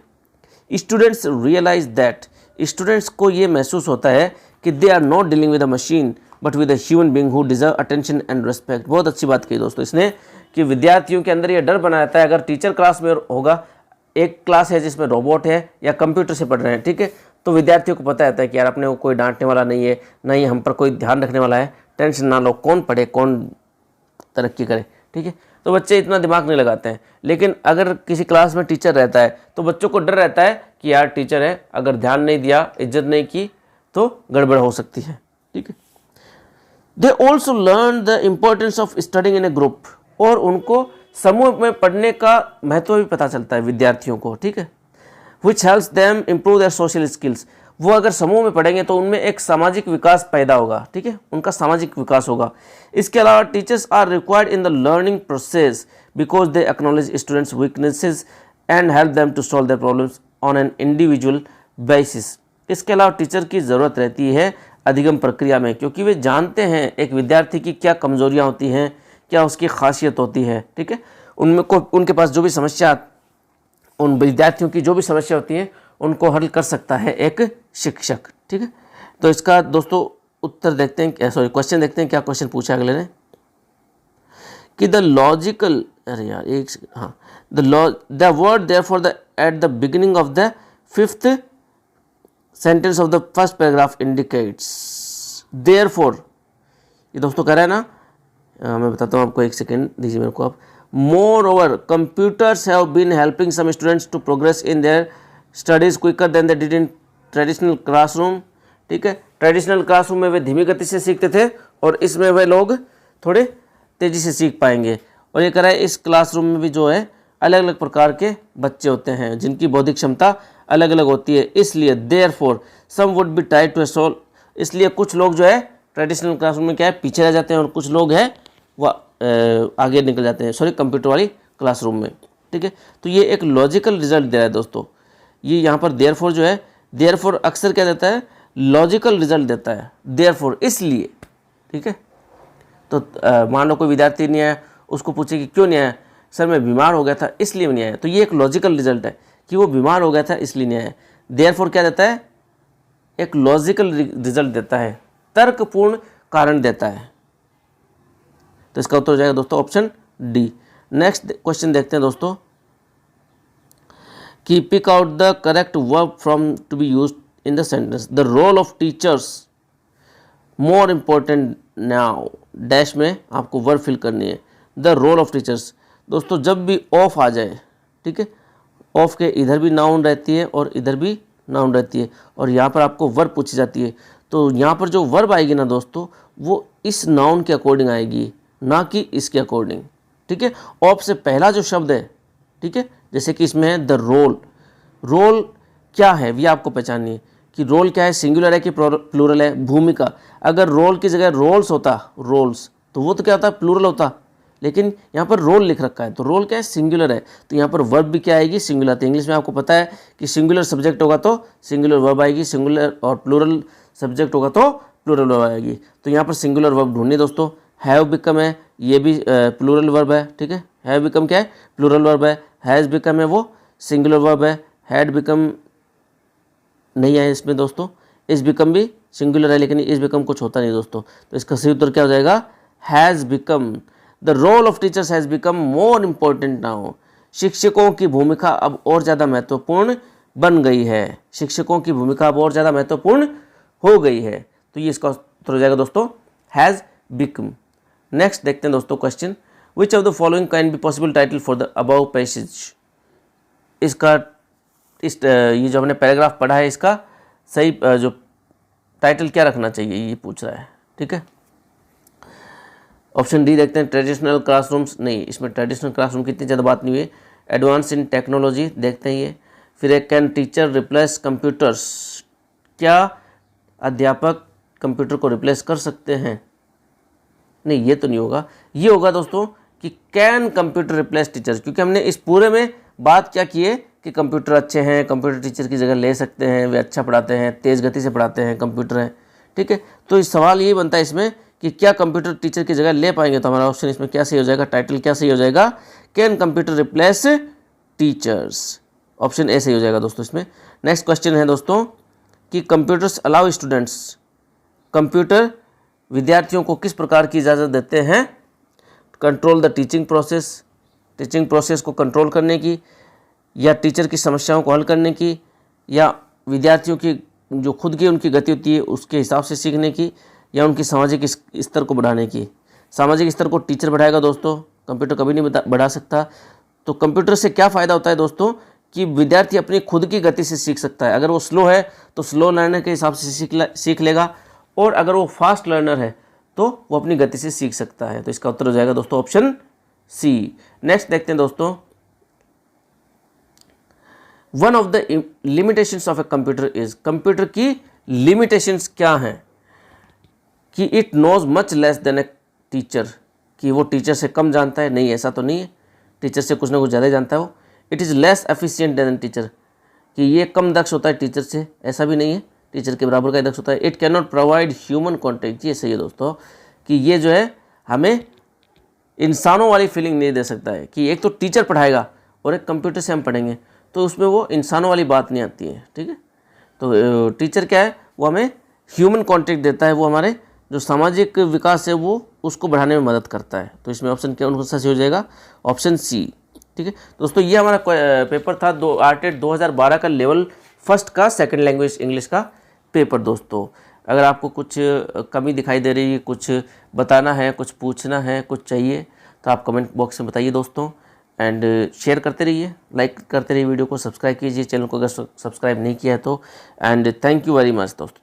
स्टूडेंट्स रियलाइज दैट, स्टूडेंट्स को ये महसूस होता है कि they are not dealing with a machine but with a human being who deserve attention and respect. बहुत अच्छी बात कही दोस्तों इसने, कि विद्यार्थियों के अंदर ये डर बना रहता है, अगर टीचर क्लास में होगा, एक क्लास है जिसमें रोबोट है या कंप्यूटर से पढ़ रहे हैं, ठीक है, तो विद्यार्थियों को पता रहता है कि यार अपने को कोई डांटने वाला नहीं है, नहीं हम पर कोई ध्यान रखने वाला है, टेंशन ना लो, कौन पढ़े कौन तरक्की करे। ठीक है, तो बच्चे इतना दिमाग नहीं लगाते हैं। लेकिन अगर किसी क्लास में टीचर रहता है तो बच्चों को डर रहता है कि यार टीचर है, अगर ध्यान नहीं दिया, इज्जत नहीं की, तो गड़बड़ हो सकती है। ठीक है। They also learn the importance of studying in A group, और उनको समूह में पढ़ने का महत्व भी पता चलता है विद्यार्थियों को। ठीक है। Which helps them improve their social skills, वो अगर समूह में पढ़ेंगे तो उनमें एक सामाजिक विकास पैदा होगा। ठीक है, उनका सामाजिक विकास होगा। इसके अलावा teachers are required in the learning process because they acknowledge students weaknesses and help them to solve their problems on an individual basis. इसके अलावा टीचर की ज़रूरत रहती है अधिगम प्रक्रिया में, क्योंकि वे जानते हैं एक विद्यार्थी की क्या कमजोरियां होती हैं, क्या उसकी खासियत होती है। ठीक है, उनके पास जो भी समस्या, उन विद्यार्थियों की जो भी समस्या होती है उनको हल कर सकता है एक शिक्षक। ठीक है, तो इसका दोस्तों उत्तर देखते हैं, सॉरी क्वेश्चन देखते हैं क्या क्वेश्चन पूछा अगले ने कि द लॉजिकल, अरे यार एक, हाँ, the word therefore the at the beginning of the 5th sentence of the first paragraph indicates therefore, ये दोस्तों कह रहा है ना, मैं बताता हूँ आपको, एक सेकेंड दीजिए मेरे को आप। Moreover, computers have been helping some students to progress in their studies quicker than they did in traditional classroom। ठीक है, ट्रेडिशनल क्लासरूम में वे धीमी गति से सीखते थे और इसमें वे लोग थोड़े तेज़ी से सीख पाएंगे। और ये कह रहा है इस क्लासरूम में भी जो है अलग अलग प्रकार के बच्चे होते हैं जिनकी बौद्धिक क्षमता अलग अलग होती है, इसलिए therefore some would be tried to solve, इसलिए कुछ लोग जो है ट्रेडिशनल क्लासरूम में क्या है पीछे रह जाते हैं और कुछ लोग हैं वह आगे निकल जाते हैं, सॉरी कंप्यूटर वाली क्लासरूम में। ठीक है, तो ये एक लॉजिकल रिजल्ट दे रहा है दोस्तों। ये यहाँ पर देयरफॉर जो है, देयरफॉर अक्सर क्या देता है, लॉजिकल रिजल्ट देता है, देयरफॉर इसलिए। ठीक है, तो मान लो कोई विद्यार्थी नहीं आया, उसको पूछे कि क्यों नहीं आया, सर मैं बीमार हो गया था इसलिए नहीं आया, तो ये एक लॉजिकल रिजल्ट है कि वो बीमार हो गया था इसलिए नहीं आया। देयरफॉर क्या देता है, एक लॉजिकल रिजल्ट देता है, तर्कपूर्ण कारण देता है। तो इसका उत्तर हो जाएगा दोस्तों ऑप्शन डी। नेक्स्ट क्वेश्चन देखते हैं दोस्तों कि pick out the correct verb from to be used in the sentence. The role of teachers more important now, dash में आपको वर्ब फिल करनी है। द रोल ऑफ टीचर्स, दोस्तों जब भी ऑफ आ जाए, ठीक है, ऑफ के इधर भी नाउन रहती है और इधर भी नाउन रहती है, और यहाँ पर आपको वर्ब पूछी जाती है, तो यहाँ पर जो वर्ब आएगी ना दोस्तों वो इस नाउन के अकॉर्डिंग आएगी, ना कि इसके अकॉर्डिंग। ठीक है, ऑफ से पहला जो शब्द है, ठीक है, जैसे कि इसमें है द रोल, रोल क्या है ये आपको पहचाननी है कि रोल क्या है, सिंगुलर है कि प्लूरल है। भूमिका, अगर रोल की जगह रोल्स होता, रोल्स, तो वो तो क्या होता है, प्लूरल होता, लेकिन यहाँ पर रोल लिख रखा है तो रोल क्या है, सिंगुलर है, तो यहाँ पर वर्ब भी क्या आएगी, सिंगुलर। तो इंग्लिश में आपको पता है कि सिंगुलर सब्जेक्ट होगा तो सिंगुलर वर्ब आएगी, सिंगुलर और प्लूरल सब्जेक्ट होगा तो प्लूरल वर्ब आएगी। तो यहाँ पर सिंगुलर वर्ब ढूंढनी दोस्तों। हैव बिकम है, ये भी प्लूरल वर्ब है। ठीक है, हैव बिकम क्या है, प्लूरल वर्ब है। हैज़ बिकम है वो सिंगुलर वर्ब है। हैड बिकम नहीं है इसमें दोस्तों। इज बिकम भी सिंगुलर है लेकिन इज बिकम कुछ होता नहीं दोस्तों, तो इसका सही उत्तर क्या हो जाएगा, has become. The role of teachers has become more important now, शिक्षकों की भूमिका अब और ज़्यादा महत्वपूर्ण बन गई है, शिक्षकों की भूमिका अब और ज़्यादा महत्वपूर्ण हो गई है। तो ये इसका उत्तर हो जाएगा दोस्तों हैज़ बिकम। नेक्स्ट देखते हैं दोस्तों question, which of the following can be possible title for the above passage. इसका ये जो हमने पैराग्राफ पढ़ा है इसका सही जो टाइटल क्या रखना चाहिए ये पूछ रहा है। ठीक है, ऑप्शन डी देखते हैं, ट्रेडिशनल क्लासरूम्स, नहीं इसमें ट्रेडिशनल क्लासरूम की इतनी ज़्यादा बात नहीं हुई। एडवांस इन टेक्नोलॉजी देखते हैं ये। फिर एक कैन टीचर रिप्लेस कंप्यूटर्स, क्या अध्यापक कंप्यूटर को रिप्लेस कर सकते हैं, नहीं ये तो नहीं होगा। ये होगा दोस्तों कि कैन कंप्यूटर रिप्लेस टीचर्स, क्योंकि हमने इस पूरे में बात क्या की है कि कंप्यूटर अच्छे हैं, कंप्यूटर टीचर की जगह ले सकते हैं, वे अच्छा पढ़ाते हैं, तेज़ गति से पढ़ाते हैं, कंप्यूटर है। ठीक है, तो इस सवाल यही बनता है इसमें कि क्या कंप्यूटर टीचर की जगह ले पाएंगे, तो हमारा ऑप्शन इसमें क्या सही हो जाएगा, टाइटल क्या सही हो जाएगा, can computer replace teachers, option A सही हो जाएगा दोस्तों इसमें। नेक्स्ट क्वेश्चन है दोस्तों कि कंप्यूटर्स अलाउ स्टूडेंट्स, कंप्यूटर विद्यार्थियों को किस प्रकार की इजाज़त देते हैं, control the teaching process, teaching process को कंट्रोल करने की, या टीचर की समस्याओं को हल करने की, या विद्यार्थियों की जो खुद की उनकी गति होती है उसके हिसाब से सीखने की, या उनकी सामाजिक स्तर को बढ़ाने की। सामाजिक स्तर को टीचर बढ़ाएगा दोस्तों, कंप्यूटर कभी नहीं बढ़ा सकता। तो कंप्यूटर से क्या फ़ायदा होता है दोस्तों कि विद्यार्थी अपनी खुद की गति से सीख सकता है। अगर वो स्लो है तो स्लो लर्नर के हिसाब से सीख लेगा, और अगर वो फास्ट लर्नर है तो वो अपनी गति से सीख सकता है। तो इसका उत्तर हो जाएगा दोस्तों ऑप्शन सी। नेक्स्ट देखते हैं दोस्तों, one of the limitations of a computer is, computer की लिमिटेशंस क्या हैं? कि it knows much less than a teacher, कि वो टीचर से कम जानता है। नहीं, ऐसा तो नहीं है, टीचर से कुछ ना कुछ ज़्यादा जानता है वो। It is less efficient then teacher, कि ये कम दक्ष होता है टीचर से, ऐसा भी नहीं है, टीचर के बराबर का दक्ष होता है। It can not provide human contact, ये सही है दोस्तों, कि ये जो है हमें इंसानों वाली फीलिंग नहीं दे सकता है। कि एक तो टीचर पढ़ाएगा और एक कंप्यूटर से हम पढ़ेंगे, तो उसमें वो इंसानों वाली बात नहीं आती है। ठीक है, तो टीचर क्या है, वो हमें ह्यूमन कॉन्टेक्ट देता है, वो हमारे जो सामाजिक विकास है वो उसको बढ़ाने में मदद करता है। तो इसमें ऑप्शन क्या उनका सही हो जाएगा, ऑप्शन सी। ठीक है दोस्तों, ये हमारा पेपर था आरटेट 2012 का लेवल फर्स्ट का सेकंड लैंग्वेज इंग्लिश का पेपर। दोस्तों अगर आपको कुछ कमी दिखाई दे रही है, कुछ बताना है, कुछ पूछना है, कुछ चाहिए, तो आप कमेंट बॉक्स में बताइए दोस्तों। एंड शेयर करते रहिए, लाइक करते रहिए वीडियो को, सब्सक्राइब कीजिए चैनल को अगर सब्सक्राइब नहीं किया है तो। And thank you very much दोस्तों।